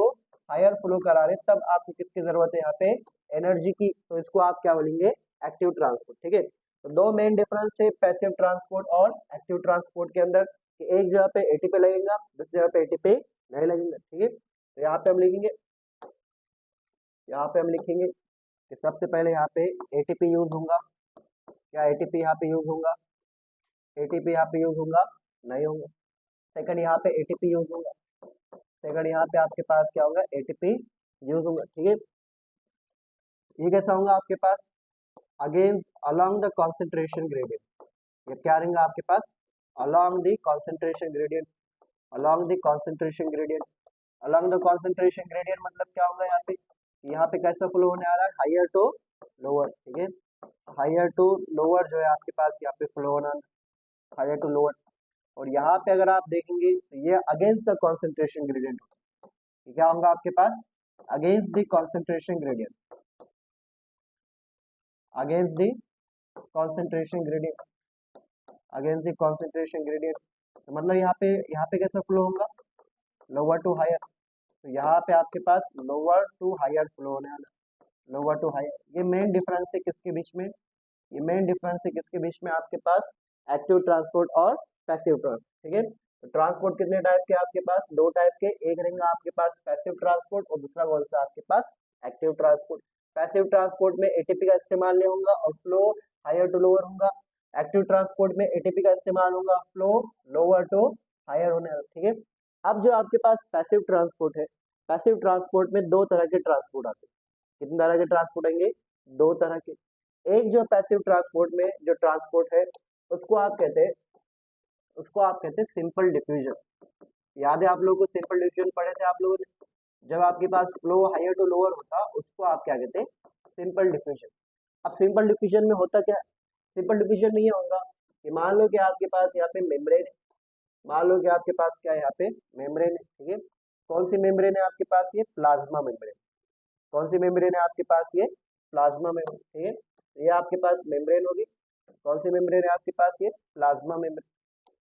हायर फ्लो करा रहे, तब आपको किसकी जरूरत है यहाँ पे, एनर्जी की। तो इसको आप क्या बोलेंगे, एक्टिव ट्रांसपोर्ट, ठीक है। तो दो मेन डिफरेंस है पैसिव ट्रांसपोर्ट और एक्टिव ट्रांसपोर्ट के अंदर, कि एक जगह पे एटीपी लगेगा, दूसरी जगह पे एटीपी नहीं लगेगा, ठीक है। तो यहाँ पे हम लिखेंगे, यहाँ पे हम लिखेंगे कि सबसे पहले यहाँ पे एटीपी यूज होगा। क्या एटीपी यहाँ पे यूज होगा, एटीपी यहाँ पे यूज होगा, नहीं होगा। सेकंड यहाँ पे एटीपी यूज होगा, सेकंड यहाँ पे आपके पास क्या होगा, एटीपी यूज होगा, ठीक है। ये कैसा होगा आपके पास, again along the concentration gradient. ये क्या रहेगा आपके पास, along the concentration gradient, along the concentration gradient. Along the concentration gradient मतलब क्या होगा, यहाँ पे कैसा फ्लो होने आ रहा है, हायर टू लोअर, ठीक है। हायर टू लोअर जो है आपके पास यहाँ पे फ्लो होना, हायर टू लोअर। और यहाँ पे अगर आप देखेंगे तो ये अगेंस्ट द कॉन्सेंट्रेशन ग्रेडियंट, क्या होगा आपके पास, against the concentration gradient, against the concentration gradient, against the concentration gradient. तो मतलब यहाँ पे कैसा फ्लो होगा, लोअर टू हायर। तो यहाँ पे आपके पास लोअर टू हायर फ्लो होने वाला, लोअर टू हायर। ये मेन डिफरेंस है किसके बीच में, ये मेन डिफरेंस है किसके बीच में, आपके पास एक्टिव ट्रांसपोर्ट और पैसिव ट्रांसपोर्ट, ठीक है। तो ट्रांसपोर्ट कितने टाइप के आपके पास, दो टाइप के, एक रहेगा आपके पास पैसिव ट्रांसपोर्ट और दूसरा कौन सा आपके पास, एक्टिव ट्रांसपोर्ट। पैसिव ट्रांसपोर्ट में एटीपी का इस्तेमाल नहीं होगा और फ्लो हायर टू लोअर होगा। एक्टिव ट्रांसपोर्ट में एटीपी का इस्तेमाल होगा, फ्लो लोअर टू हायर होने वाला, ठीक है। अब जो आपके पास पैसिव ट्रांसपोर्ट है, पैसिव ट्रांसपोर्ट में दो तरह के ट्रांसपोर्ट आते हैं। कितने तरह के ट्रांसपोर्ट आएंगे, दो तरह के। एक जो पैसिव ट्रांसपोर्ट में जो ट्रांसपोर्ट है उसको आप कहते हैं, उसको आप कहते हैं सिंपल डिफ्यूजन। याद है आप लोगों को, सिंपल डिफ्यूजन पढ़े थे आप लोगों ने, जब आपके पास फ्लो हायर टू लोअर होता उसको आप क्या कहते हैं, सिंपल डिफ्यूजन। अब सिंपल डिफ्यूजन में होता क्या है, सिंपल डिफ्यूजन में ये होगा कि मान लो कि आपके पास यहाँ पे मेम्ब्रेन है, मान लो कि आपके पास क्या है, यहाँ पे मेम्ब्रेन है, ठीक है। कौन सी मेम्ब्रेन है आपके पास? ये प्लाज्मा मेम्ब्रेन। कौन सी मेम्ब्रेन है आपके पास? ये प्लाज्मा मेम्ब्रेन। ठीक है, ये आपके पास मेम्ब्रेन होगी। कौन सी मेम्ब्रेन है आपके पास? ये प्लाज्मा मेम्ब्रेन।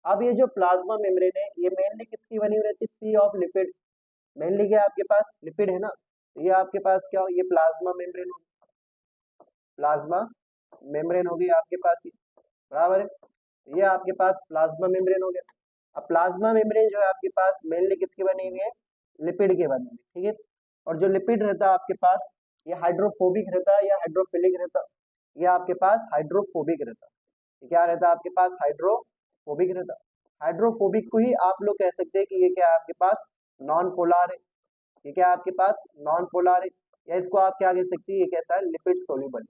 अब ये जो प्लाज्मा मेम्ब्रेन है ये मेनली किसकी बनी हुई रहती है? सी ऑफ लिपिड। मेनली क्या है आपके पास? लिपिड है ना, तो ये आपके पास क्या हो? ये प्लाज्मा मेम्ब्रेन होगी। प्लाज्मा मेम्ब्रेन होगी आपके पास ये, बराबर है। ये आपके पास प्लाज्मा मेम्ब्रेन हो गया। अब प्लाज्मा मेम्ब्रेन जो है आपके पास मेनली किसकी बनी हुई है? लिपिड के बनी हुई, ठीक है। और जो लिपिड रहता है आपके पास ये हाइड्रोफोबिक रहता है या हाइड्रोफिलिक रहता है? ये आपके पास हाइड्रोफोबिक रहता है। ये क्या रहता है आपके पास? हाइड्रोफोबिक रहता है। हाइड्रोफोबिक को ही आप लोग कह सकते हैं कि ये क्या है आपके पास? नॉन पोलर है। ये क्या है आपके पास? नॉन पोलर है। या इसको आप क्या कह सकते हैं? ये कैसा है? Lipid soluble.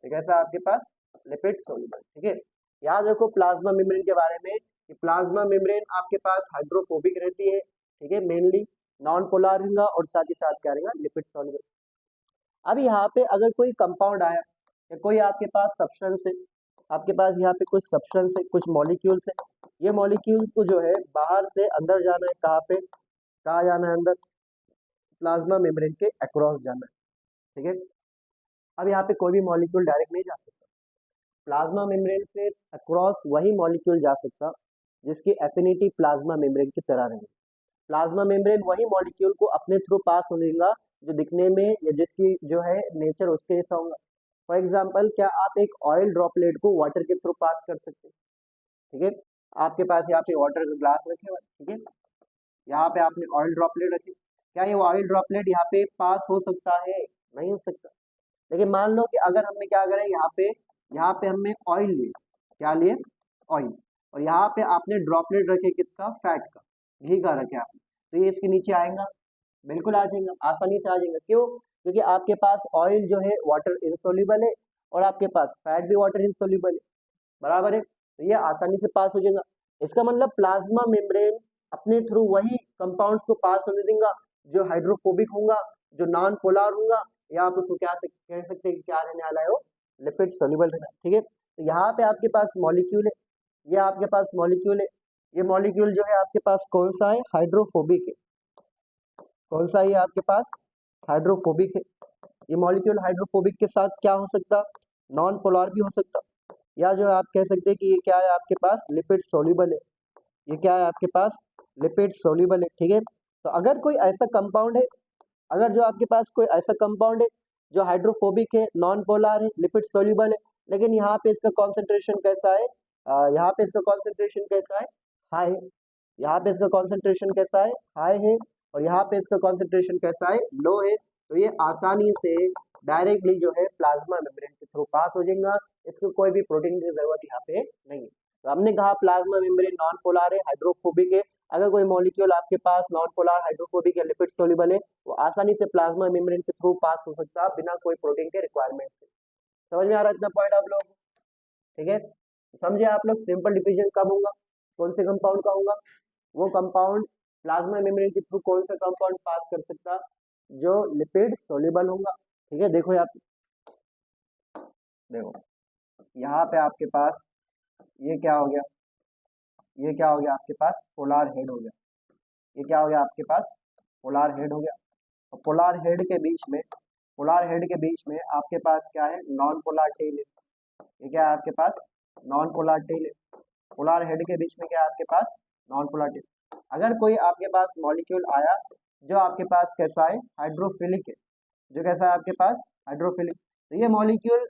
ये कैसा है आपके पास? लिपिड सोल्यूबल, ठीक है। याद रखो प्लाज्मा मेम्ब्रेन के बारे में कि प्लाज्मा मेम्ब्रेन आपके पास हाइड्रोफोबिक रहती है, ठीक है, मेनली नॉन पोलर रहेगा और साथ ही साथ क्या रहेगा? Lipid soluble. अब यहाँ पे अगर कोई कंपाउंड आया या कोई आपके पास सब्सटेंस है, आपके पास यहाँ पे कुछ सब्सटेंस है, कुछ मॉलिक्यूल्स है, ये मॉलिक्यूल्स को जो है बाहर से अंदर जाना है, कहाँ पे? कहाँ जाना है? अंदर प्लाज्मा मेम्ब्रेन के अक्रॉस जाना है, ठीक है। अब यहाँ पे कोई भी मॉलिक्यूल डायरेक्ट नहीं जा सकता। प्लाज्मा मेम्ब्रेन से अक्रॉस वही मॉलिक्यूल जा सकता जिसकी एफिनिटी प्लाज्मा मेम्ब्रेन की तरह रहेगी। प्लाज्मा मेम्ब्रेन वही मॉलिक्यूल को अपने थ्रू पास होने देगा जो दिखने में या जिसकी जो है नेचर उसके जैसा होगा। फॉर एग्जाम्पल, क्या आप एक ऑयल ड्रॉपलेट को वाटर के थ्रू पास कर सकते हैं? ठीक है, आपके पास यहाँ पे वाटर का ग्लास रखे हुए, ठीक है, यहाँ पे आपने ऑयल ड्रॉपलेट रखे, क्या ये ऑयल ड्रॉपलेट यहाँ पे पास हो सकता है? नहीं हो सकता। लेकिन मान लो कि अगर हमने क्या करें, यहाँ पे हमने ऑयल लिए, क्या लिए? ऑयल। और यहाँ पे आपने ड्रॉपलेट रखे किसका? फैट का, घी का रखे आपने, तो ये इसके नीचे आएगा? बिल्कुल आ जाएगा, आसानी से आ जाएगा। क्यों? क्योंकि आपके पास ऑयल जो है वाटर इंसोल्यूबल है और आपके पास फैट भी वाटर इंसोल्यूबल है, बराबर है, तो ये आसानी से पास हो जाएगा। इसका मतलब प्लाज्मा मेम्ब्रेन अपने थ्रू वही कंपाउंड्स को पास होने देगा जो हाइड्रोफोबिक होगा, जो नॉन पोलर होगा, या आप उसको क्या कह सकते हैं कि क्या रहने वाला है? वो लिपिड सोल्यूबल रहना, ठीक है। तो यहाँ पे आपके पास मॉलिक्यूल है, ये आपके पास मॉलिक्यूल है, ये मॉलिक्यूल जो है आपके पास कौन सा है? हाइड्रोफोबिक है। कौन सा है ये आपके पास? हाइड्रोफोबिक है। ये मॉलिक्यूल हाइड्रोफोबिक के साथ क्या हो सकता? नॉन पोलर भी हो सकता, या जो आप कह सकते हैं कि ये क्या है आपके पास? लिपिड सोल्यूबल है। ये क्या है आपके पास? लिपिड सोल्यूबल है, ठीक है। तो अगर कोई ऐसा कंपाउंड है, अगर जो आपके पास कोई ऐसा कंपाउंड है जो हाइड्रोफोबिक है, नॉन पोलर है, लिपिड सोल्यूबल है, लेकिन यहाँ पे इसका कॉन्सेंट्रेशन कैसा है? यहाँ पे इसका कॉन्सेंट्रेशन कैसा है? हाई है। यहाँ पे इसका कॉन्सेंट्रेशन कैसा है? हाई है। और यहाँ पे इसका कॉन्सेंट्रेशन कैसा है? लो है। तो ये आसानी से डायरेक्टली जो है प्लाज्मा मेम्ब्रेन के थ्रू पास हो जाएगा, इसको कोई भी प्रोटीन की जरूरत यहाँ पे नहीं है। तो हमने कहा प्लाज्मा मेम्ब्रेन नॉन पोलर है, हाइड्रोफोबिक है। अगर कोई मॉलिक्यूल आपके पास नॉन पोलर, हाइड्रोफोबिक या लिपिड सोल्यूबल है, वो आसानी से प्लाज्मा मेम्ब्रेन के थ्रू पास हो सकता है बिना कोई प्रोटीन के रिक्वायरमेंट से। समझ में आ रहा है इतना पॉइंट आप लोगों को? ठीक है, समझे आप लोग? सिंपल डिफिजन कब होगा? कौन से कंपाउंड का होगा? वो कंपाउंड प्लाज्मा मेम्ब्रेन के थ्रू कौन सा कंपाउंड पास कर सकता? जो लिपिड सोल्यूबल होगा, ठीक है। देखो यहाँ देखो यहाँ पे आपके पास ये क्या हो गया? ये क्या हो गया आपके पास? पोलर हेड हो गया। ये क्या हो गया आपके पास? पोलर हेड हो गया। और पोलर हेड के बीच में, पोलर हेड के बीच में आपके पास क्या है? नॉन पोलर टेल है। ये क्या है आपके पास? नॉन पोलर टेल है। पोलर हेड के बीच में क्या है आपके पास? Non polar tail. अगर कोई आपके पास मॉलिक्यूल आया जो आपके पास कैसा है? हाइड्रोफिलिक है। जो कैसा है आपके पास? हाइड्रोफिलिक। तो ये मॉलिक्यूल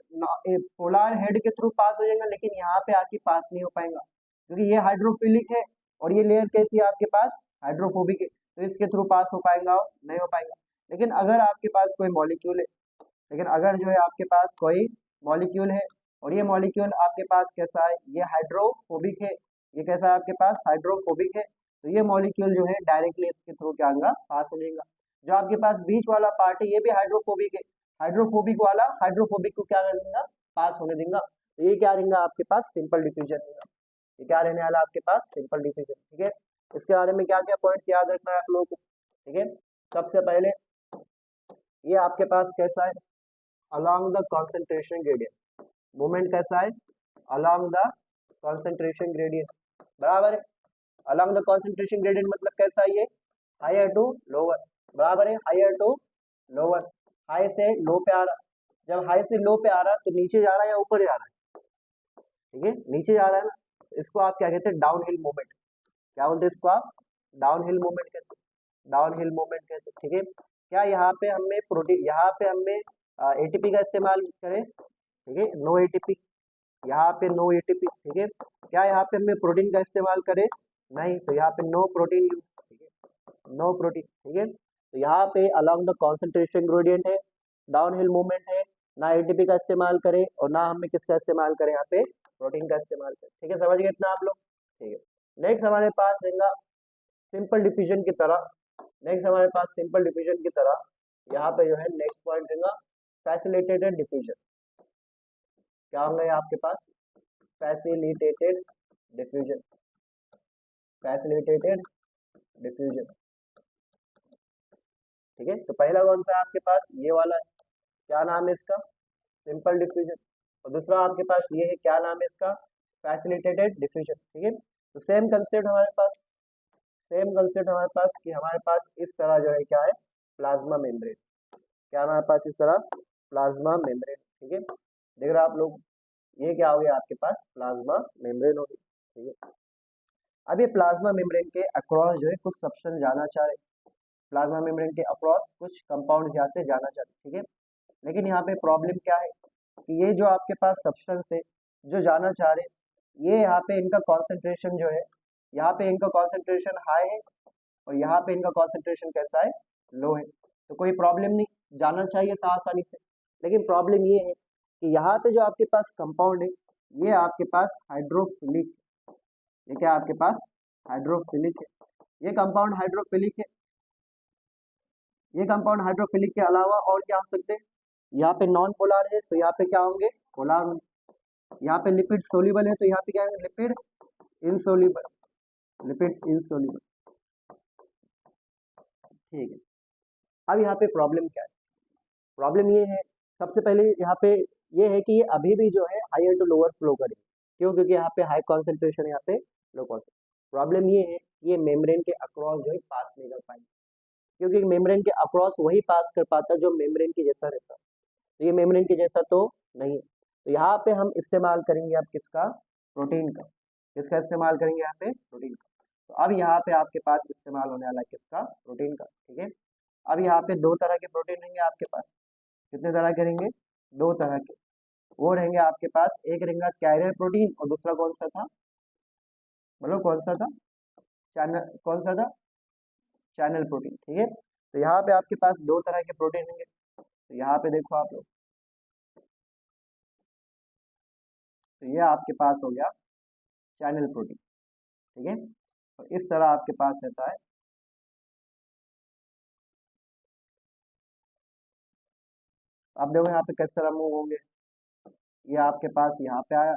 पोलर हेड के थ्रू पास हो जाएगा, लेकिन यहाँ पे आके पास नहीं हो पाएगा क्योंकि ये हाइड्रोफिलिक है और ये लेयर कैसी है आपके पास? हाइड्रोफोबिक है। तो इसके थ्रू पास हो पाएगा? नहीं हो पाएगा। लेकिन अगर आपके पास कोई मॉलिक्यूल है, लेकिन अगर जो है आपके पास कोई मॉलिक्यूल है और ये मॉलिक्यूल आपके पास कैसा है? ये हाइड्रोफोबिक है। ये कैसा है आपके पास? हाइड्रोफोबिक है। तो ये मॉलिक्यूल जो है डायरेक्टली इसके थ्रू क्या होगा? पास हो जाएगा। जो आपके पास बीच वाला पार्ट है ये भी हाइड्रोफोबिक है। हाइड्रोफोबिक वाला हाइड्रोफोबिक को क्या कर देगा? पास होने देगा। तो ये क्या रहेगा आपके पास? सिंपल डिफ्यूजन रहेगा। ये क्या रहने वाला आपके पास? सिंपल डिफ्यूजन, ठीक है। इसके बारे में क्या क्या पॉइंट याद रखना है आप लोगों को? ठीक है, सबसे पहले ये आपके पास कैसा है? Along the concentration gradient. Movement कैसा है? अलोंग द कॉन्सेंट्रेशन ग्रेडियंट, बराबर है। अलोंग द कॉन्सेंट्रेशन ग्रेडियंट मतलब कैसा है? ये हायर टू लोअर, बराबर है, हायर टू लोअर, हाई से लो पे आ रहा, जब हाई से लो पे आ रहा है तो नीचे जा रहा है या ऊपर जा रहा है, ठीक है, नीचे जा रहा है ना, इसको आप क्या कहते हैं, डाउन हिल मूवमेंट, क्या बोलते हैं इसको आप, डाउन हिल मूवमेंट कहते हैं, डाउन हिल मूवमेंट कहते हैं, ठीक है। क्या यहाँ पे हमने प्रोटीन, यहाँ पे हमने एटीपी का इस्तेमाल करें, ठीक है, नो एटीपी, यहाँ पे नो एटीपी, ठीक है। क्या यहाँ पे हमने प्रोटीन का इस्तेमाल करें, नहीं, तो यहाँ पे नो प्रोटीन यूज, ठीक है, नो प्रोटीन, ठीक है। तो यहाँ पे अलोंग द कॉन्सेंट्रेशन ग्रेडियंट है, डाउन हिल मूवमेंट है, ना एटीपी का इस्तेमाल करें और ना हमें किसका इस्तेमाल करें, यहाँ पे प्रोटीन का इस्तेमाल करें, ठीक है, समझ गए इतना आप लोग, ठीक है। नेक्स्ट हमारे पास रहेगा सिंपल डिफ्यूजन की तरह, नेक्स्ट हमारे पास सिंपल डिफ्यूजन की तरह यहाँ पे जो है नेक्स्ट पॉइंट रहेगा फैसिलिटेटेड डिफ्यूजन, क्या होंगे आपके पास, फैसिलिटेटेड डिफ्यूजन, फैसिलिटेटेड डिफ्यूजन, ठीक है। तो पहला कौन सा है आपके पास, ये वाला है, क्या नाम है इसका, सिंपल डिफ्यूजन, और दूसरा आपके पास ये है, क्या नाम है इसका, फैसिलिटेटेड डिफ्यूजन, ठीक है। तो सेम कंसेप्ट हमारे पास, सेम कंसेप्ट हमारे पास कि हमारे पास इस तरह जो है क्या है, प्लाज्मा मेम्ब्रेन, क्या हमारे पास इस तरह प्लाज्मा मेम्ब्रेन, ठीक है, देख रहे हैं आप लोग, ये क्या हो गया आपके पास, प्लाज्मा मेम्ब्रेन हो गई, ठीक है। अब ये प्लाज्मा मेम्ब्रेन के अक्रॉस जो है कुछ सब्सटेंस जाना चाह रहे, प्लाज्मा मेम्ब्रेन के अक्रॉस कुछ कंपाउंड यहाँ से जाना चाह रहे, ठीक है। लेकिन यहाँ पे प्रॉब्लम क्या है कि ये जो आपके पास सब्सटेंस है जो जाना चाह रहे, ये यहाँ पे इनका कॉन्सेंट्रेशन जो है, यहाँ पे इनका कॉन्सेंट्रेशन हाई है और यहाँ पे इनका कॉन्सेंट्रेशन कैसा है, लो है, तो कोई प्रॉब्लम नहीं, जाना चाहिए था आसानी से। लेकिन प्रॉब्लम ये है कि यहाँ पे जो आपके पास कंपाउंड है ये आपके पास हाइड्रोफिलिक, ये क्या आपके पास हाइड्रोफिलिक है, ये कंपाउंड हाइड्रोफिलिक है, ये कंपाउंड हाइड्रोफिलिक के अलावा और क्या हो सकते हैं, यहाँ पे नॉन पोलर है तो यहाँ पे क्या होंगे, पोलर होंगे, यहाँ पे लिपिड सोल्यूबल है तो यहाँ पे क्या है, लिपिड इनसोल्यूबल, लिपिड इनसोल्यूबल, ठीक है। अब यहाँ पे प्रॉब्लम क्या है, प्रॉब्लम ये है, सबसे पहले यहाँ पे ये है कि ये अभी भी जो है हायर टू लोअर फ्लो करेगी, क्यों, क्योंकि यहाँ पे हाई कॉन्सेंट्रेशन है, यहाँ पे लो कॉन्सेंट्रेशन, प्रॉब्लम ये है कि ये मेम्ब्रेन के अक्रॉस जो है पास नहीं कर पाएंगे, क्योंकि मेम्ब्रेन के अक्रॉस वही पास कर पाता जो मेम्ब्रेन के जैसा रहता, तो ये मेम्ब्रेन के जैसा तो नहीं है, तो यहाँ पे हम इस्तेमाल करेंगे अब किसका, प्रोटीन का, किसका इस्तेमाल करेंगे यहाँ पे, प्रोटीन का। तो अब यहाँ पे आपके पास इस्तेमाल होने वाला है किसका, प्रोटीन का, ठीक है। अब यहाँ पे दो तरह के प्रोटीन रहेंगे आपके पास, कितने तरह के रहेंगे, दो तरह के, वो रहेंगे आपके पास, एक रहेगा कैरियर प्रोटीन और दूसरा कौन सा था, मतलब कौन सा था, चैनल, कौन सा था, चैनल प्रोटीन, ठीक है। तो यहाँ पे आपके पास दो तरह के प्रोटीन होंगे, तो यहाँ पे देखो आप लोग, तो ये आपके पास हो गया चैनल प्रोटीन, ठीक है, तो इस तरह आपके पास रहता है, अब देखो यहाँ पे किस तरह मूव होंगे, ये आपके पास यहाँ पे आया,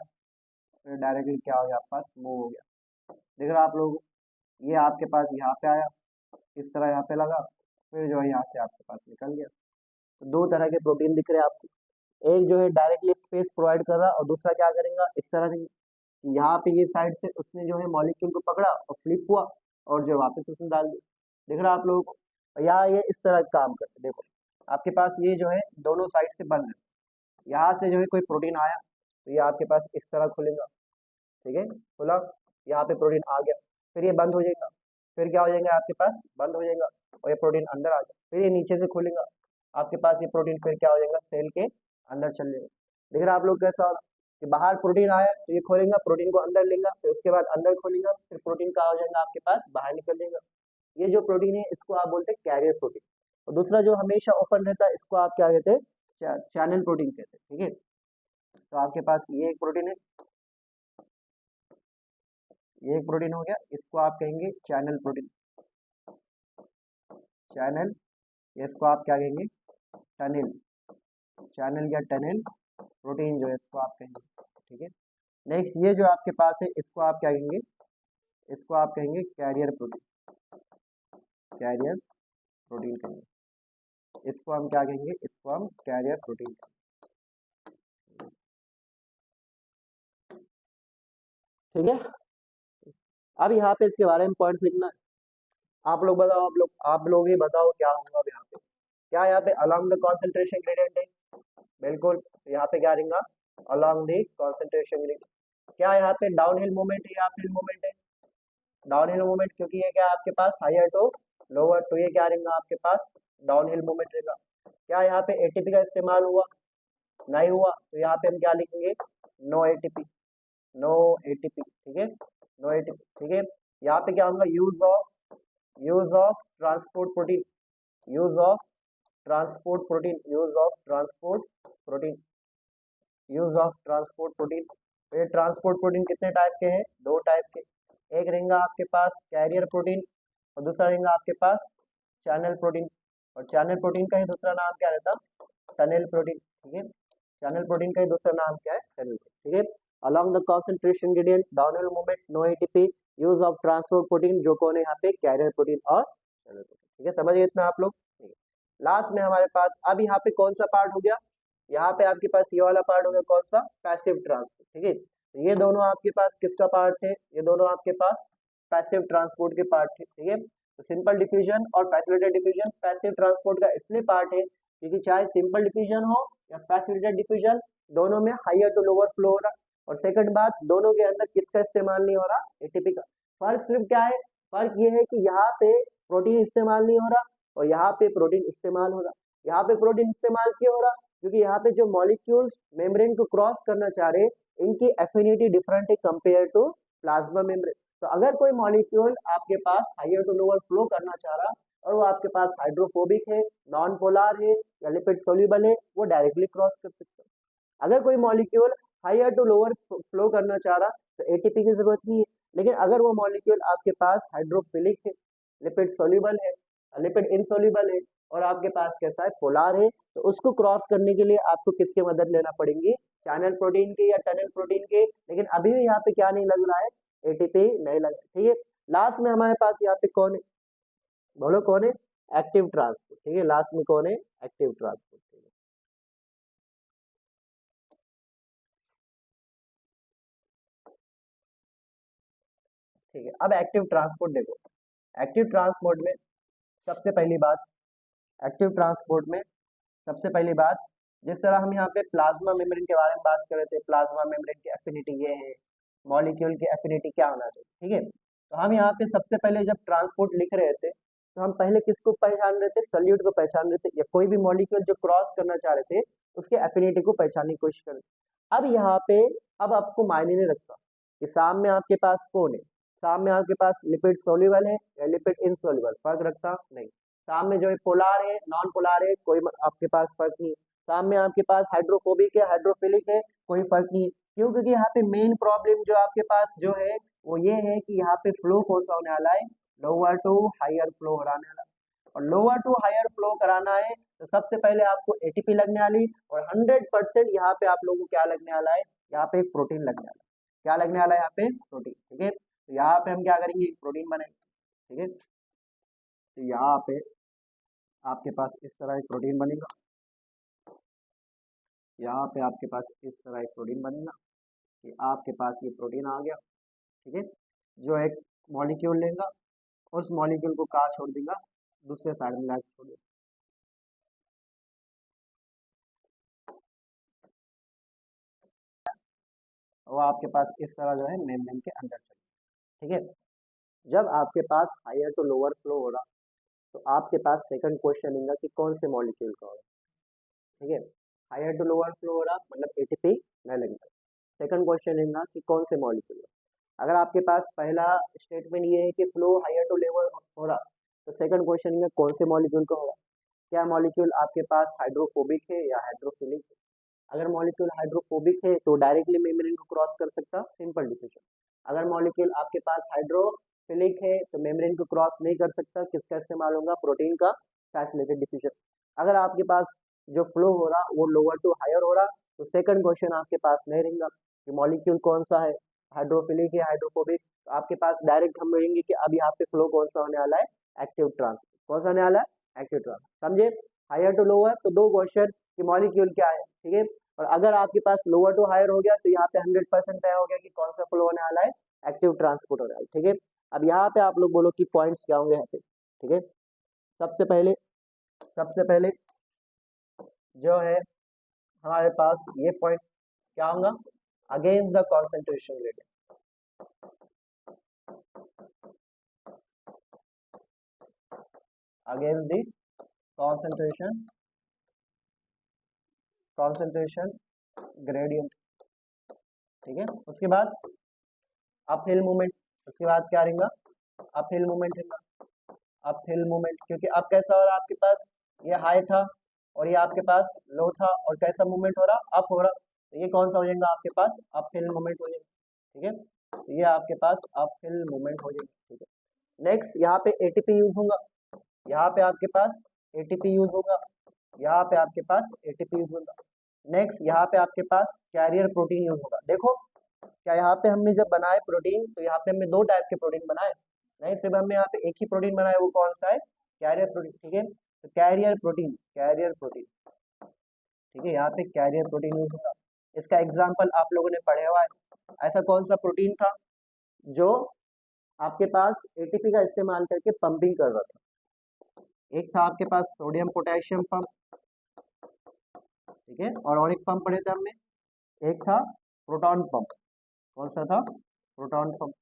फिर डायरेक्टली क्या हो गया आपके पास, मूव हो गया, देख रहे हो आप लोग, ये आपके पास यहाँ पे आया, इस तरह यहाँ पे लगा, फिर जो है यहाँ से आपके पास निकल गया, तो दो तरह के प्रोटीन दिख रहे हैं आपको, एक जो है डायरेक्टली स्पेस प्रोवाइड कर रहा और दूसरा क्या करेगा, इस तरह नहीं, यहाँ पे ये साइड से उसने जो है मॉलिक्यूल को पकड़ा और फ्लिप हुआ और जो वापस उसने डाल दिया, देख रहा आप लोगों को, और यहाँ ये इस तरह का काम करते, देखो आपके पास ये जो है दोनों साइड से बंद है, यहाँ से जो है कोई प्रोटीन आया तो ये आपके पास इस तरह खुलेगा, ठीक है, खुला, यहाँ पे प्रोटीन आ गया, फिर ये बंद हो जाएगा, फिर क्या हो जाएगा आपके पास, बंद हो जाएगा और ये प्रोटीन अंदर आ जाएगा, फिर ये नीचे से खुलेगा, आपके पास ये प्रोटीन फिर क्या हो जाएगा, सेल के अंदर चल जाएगा, देख रहे आप लोग कैसा होगा कि बाहर प्रोटीन आया तो ये खोलेगा, प्रोटीन को अंदर लेगा, फिर उसके बाद अंदर खोलेगा, फिर प्रोटीन कहाँ हो जाएगा आपके पास, बाहर निकल जाएगा, ये जो प्रोटीन है इसको आप बोलते हैं कैरियर प्रोटीन, और दूसरा जो हमेशा ओपन रहता है इसको आप क्या कहते हैं, चैनल प्रोटीन कहते हैं, ठीक है। तो आपके पास ये एक प्रोटीन है, ये एक प्रोटीन हो गया, इसको आप कहेंगे चैनल प्रोटीन, चैनल, इसको आप क्या कहेंगे, टनल, चैनल या टनल प्रोटीन जो है इसको आप कहेंगे, ठीक है। नेक्स्ट ये जो आपके पास है इसको आप क्या कहेंगे, इसको आप कहेंगे कैरियर प्रोटीन, कैरियर प्रोटीन कहेंगे, इसको हम क्या कहेंगे, इसको हम कैरियर प्रोटीन कहेंगे, ठीक है। अब यहाँ पे इसके बारे में पॉइंट लिखना है, आप लोग बताओ, आप लोग ही बताओ क्या होगा अब यहाँ पे। क्या यहाँ पे अलोंग द कॉन्सेंट्रेशन ग्रेडियंट है? बिल्कुल, यहाँ पे क्या रहेगा? Along the concentration gradient. क्या यहाँ पे डाउन हिल मूवमेंट है या अपहिल मूवमेंट है? डाउन हिल मूवमेंट, क्योंकि ये क्या है आपके पास हायर टू लोअर, तो ये क्या रहेगा आपके पास? डाउन हिल मूवमेंट रहेगा। क्या यहाँ पे एटीपी का इस्तेमाल हुआ? नहीं हुआ, तो यहाँ पे हम क्या लिखेंगे? नो एटीपी, नो एटीपी, ठीक है, नो एटीपी, ठीक है। यहाँ पे क्या होगा? Use of transport protein, use of transport protein, use of transport protein, use of transport protein. तो ये ट्रांसपोर्ट प्रोटीन कितने टाइप के हैं? दो टाइप के। एक रहेगा आपके पास कैरियर प्रोटीन और दूसरा रहेगा आपके पास चैनल प्रोटीन। और चैनल प्रोटीन का ही दूसरा नाम क्या रहता? टनल प्रोटीन, ठीक है। चैनल प्रोटीन का ही दूसरा नाम क्या है? टनल, ठीक है। Along the concentration gradient, downhill movement, no ATP, use of transport protein, जो कौन है यहाँ पे? कैरियर प्रोटीन और चैनल प्रोटीन, ठीक है। समझिए इतना आप लोग। लास्ट में हमारे पास अब यहाँ पे कौन सा पार्ट हो गया? यहाँ पे आपके पास ये वाला पार्ट हो गया, कौन सा? पैसिव ट्रांसपोर्ट, ठीक है। तो ये दोनों आपके पास किसका पार्ट है? ये दोनों आपके पास पैसिव ट्रांसपोर्ट के पार्ट है, ठीक है। तो सिंपल डिफ्यूजन और फैसिलिटेटेड डिफ्यूजन पैसिव ट्रांसपोर्ट का इसलिए पार्ट है क्योंकि चाहे सिंपल डिफ्यूजन हो या फैसिलिटेटेड डिफ्यूजन, दोनों में हायर टू लोअर फ्लो हो रहा। और सेकंड बात, दोनों के अंदर किसका इस्तेमाल नहीं हो रहा? एटीपी का। फर्क सिर्फ क्या है? फर्क ये है कि यहाँ पे प्रोटीन इस्तेमाल नहीं हो रहा और यहाँ पे प्रोटीन इस्तेमाल हो रहा। यहाँ पे प्रोटीन इस्तेमाल क्यों हो रहा? क्योंकि यहाँ पे जो मॉलिक्यूल्स मेम्ब्रेन को क्रॉस करना चाह रहे, इनकी एफिनिटी डिफरेंट है कंपेयर टू प्लाज्मा मेम्ब्रेन। तो अगर कोई मॉलिक्यूल आपके पास हायर टू लोअर फ्लो करना चाह रहा और वो आपके पास हाइड्रोफोबिक है, नॉन पोलर है या लिपिड सोल्यूबल है, वो डायरेक्टली क्रॉस कर सकता है। अगर कोई molecule higher to lower flow करना चाह रहा तो एटीपी की जरूरत नहीं है। लेकिन अगर वो मॉलिक्यूल आपके पास हाइड्रोफिलिक है, लिपिड सोल्यूबल है, लिपिड इनसोल्यूबल है और आपके पास कैसा है? पोलर है, तो उसको क्रॉस करने के लिए आपको किसकी मदद लेना पड़ेगी? चैनल प्रोटीन की या टनल प्रोटीन के। लेकिन अभी भी यहाँ पे क्या नहीं लग रहा है? एटीपी नहीं लग रहा, ठीक है। लास्ट में हमारे पास यहाँ पे कौन है? बोलो कौन है? एक्टिव ट्रांसपोर्ट, ठीक है। लास्ट में कौन है? एक्टिव ट्रांसपोर्ट, ठीक है। ठीक है, अब एक्टिव ट्रांसपोर्ट देखो। एक्टिव ट्रांसपोर्ट में सबसे पहली बात, एक्टिव ट्रांसपोर्ट में सबसे पहली बात, जिस तरह हम यहाँ पे प्लाज्मा मेम्ब्रेन के बारे में बात कर रहे थे, प्लाज्मा मेम्ब्रेन की एफिनिटी ये है, मॉलिक्यूल की एफिनिटी क्या होना चाहिए, ठीक है। तो हम यहाँ पे सबसे पहले जब ट्रांसपोर्ट लिख रहे थे तो हम पहले किसको पहचान रहे थे? सल्यूट को पहचान रहे थे, या कोई भी मॉलिक्यूल जो क्रॉस करना चाह रहे थे उसके एफिनिटी को पहचानने की कोशिश कर रहे थे। अब यहाँ पे अब आपको मायने नहीं रखता कि सामने आपके पास कौन है। सामने आपके पास लिपिड सोल्यूबल है या लिपिड इनसोल्यूबल, फर्क रखता नहीं। सामने जो है पोलार है, नॉन पोलार है, कोई आपके पास फर्क नहीं। सामने आपके पास हाइड्रोफोबिक है, हाइड्रोफिलिक है, कोई फर्क नहीं है। क्यों? क्योंकि यहाँ पे मेन प्रॉब्लम जो आपके पास जो है वो ये है कि यहाँ पे फ्लो कौन सा होने वाला है? लोअर टू हायर फ्लो कराने वाला। और लोअर टू हायर फ्लो कराना है तो सबसे पहले आपको एटीपी लगने वाली, और 100% यहाँ पे आप लोगों को क्या लगने वाला है? यहाँ पे प्रोटीन लगने वाला है। क्या लगने वाला है? यहाँ पे प्रोटीन, ठीक है। तो यहाँ पे हम क्या करेंगे? प्रोटीन बनेगा, ठीक है। तो यहाँ पे आपके पास इस तरह एक प्रोटीन बनेगा, यहाँ पे आपके पास इस तरह एक प्रोटीन बनेगा कि आपके पास ये प्रोटीन आ गया, ठीक है। जो एक मॉलिक्यूल लेगा और उस मॉलिक्यूल को कहाँ छोड़ देगा? दूसरे साइड में लाके छोड़ देगा। वो आपके पास इस तरह जो है मेम्ब्रेन के अंदर चले, ठीक है। जब आपके पास हायर टू लोअर फ्लो हो रहा तो आपके पास सेकंड क्वेश्चन आएगा कि कौन से मॉलिक्यूल का होगा, ठीक है। हायर टू लोअर फ्लो हो रहा मतलब एटीपी नहीं लगेगा। सेकंड क्वेश्चन आएगा कि कौन से मॉलिक्यूल। अगर आपके पास पहला स्टेटमेंट ये है कि फ्लो हायर टू लेवल हो रहा तो सेकंड क्वेश्चन में कौन से मॉलिक्यूल का होगा? क्या मॉलिक्यूल आपके पास हाइड्रोफोबिक है या हाइड्रोफिलिक है? अगर मॉलिक्यूल हाइड्रोफोबिक है तो डायरेक्टली मेम्ब्रेन को क्रॉस कर सकता, सिंपल डिफिशन। अगर मॉलिक्यूल आपके पास हाइड्रोफिलिक है तो मेम्ब्रेन को क्रॉस नहीं कर सकता, किसका इस्तेमाल होगा? प्रोटीन का, फैसिलिटेटेड डिफ्यूजन। अगर आपके पास जो फ्लो हो रहा वो लोअर टू हायर हो रहा तो सेकंड क्वेश्चन आपके पास नहीं रहेगा कि मॉलिक्यूल कौन सा है, हाइड्रोफिलिक है, हाइड्रोफोबिक। तो आपके पास डायरेक्ट हम मिलेंगे कि अब यहाँ पे फ्लो कौन सा होने वाला है? Active transport. कौन सा होने वाला है? एक्टिव ट्रांसपोर्ट, समझे। हायर टू लोअर तो दो क्वेश्चन कि मॉलिक्यूल क्या है, ठीक है। और अगर आपके पास लोअर टू हायर हो गया तो यहाँ पे 100% तय हो गया कि कौन सा फ्लो होने वाला है? एक्टिव ट्रांसपोर्ट हो रहा है, ठीक है। अब यहाँ पे आप लोग बोलो कि पॉइंट्स क्या होंगे यहाँ पे? ठीक है। सबसे पहले जो है हमारे पास ये पॉइंट क्या होगा, against the concentration gradient, against the concentration gradient, ठीक है। उसके बाद अपहिल मूवमेंट, उसके बाद क्या रहेगा, अपहिल मूवमेंट रहेगा, अपहिल मूवमेंट, क्योंकि अब कैसा हो रहा है आपके पास, ये हाई था और ये आपके पास लो था, और कैसा मूवमेंट हो रहा, अप हो रहा, तो ये कौन सा हो जाएगा आपके पास, अपहिल मूवमेंट हो जाएगा, ठीक है। तो ये आपके पास अपहिल मूवमेंट हो जाएगा, ठीक है। नेक्स्ट यहाँ पे एटीपी यूज होगा, यहाँ पे आपके पास एटीपी यूज होगा, यहाँ पे आपके पास एटीपी यूज होगा। नेक्स्ट यहाँ पे आपके पास कैरियर प्रोटीन यूज होगा। देखो क्या यहाँ पे हमने जब बनाए प्रोटीन, तो यहाँ पे हमने दो टाइप के प्रोटीन बनाए, नहीं सिर्फ हमने यहाँ पे एक ही प्रोटीन बनाया, वो कौन सा है, कैरियर प्रोटीन, ठीक है। तो कैरियर प्रोटीन, ठीक है, यहाँ पे कैरियर प्रोटीन यूज होगा। इसका एग्जाम्पल आप लोगों ने पढ़ा हुआ है, ऐसा कौन सा प्रोटीन था जो आपके पास एटीपी का इस्तेमाल करके पंपिंग कर रहा था, एक था आपके पास सोडियम पोटेशियम पंप, ठीक है, और एक पंप पढ़े थे हमने, एक था प्रोटॉन पंप, कौन सा था, प्रोटॉन पंप,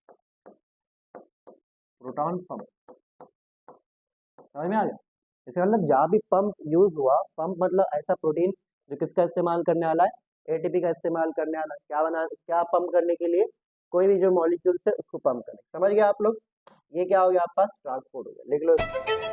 समझ में आ गया। इसका मतलब जहाँ भी पंप यूज हुआ, पंप मतलब ऐसा प्रोटीन जो किसका इस्तेमाल करने वाला है, एटीपी का इस्तेमाल करने वाला है, क्या पंप करने के लिए, कोई भी जो मॉलिक्यूल्स है उसको पंप करने, समझ गया आप लोग। ये क्या हो गया आपके पास, ट्रांसपोर्ट हो गया, लिख लो।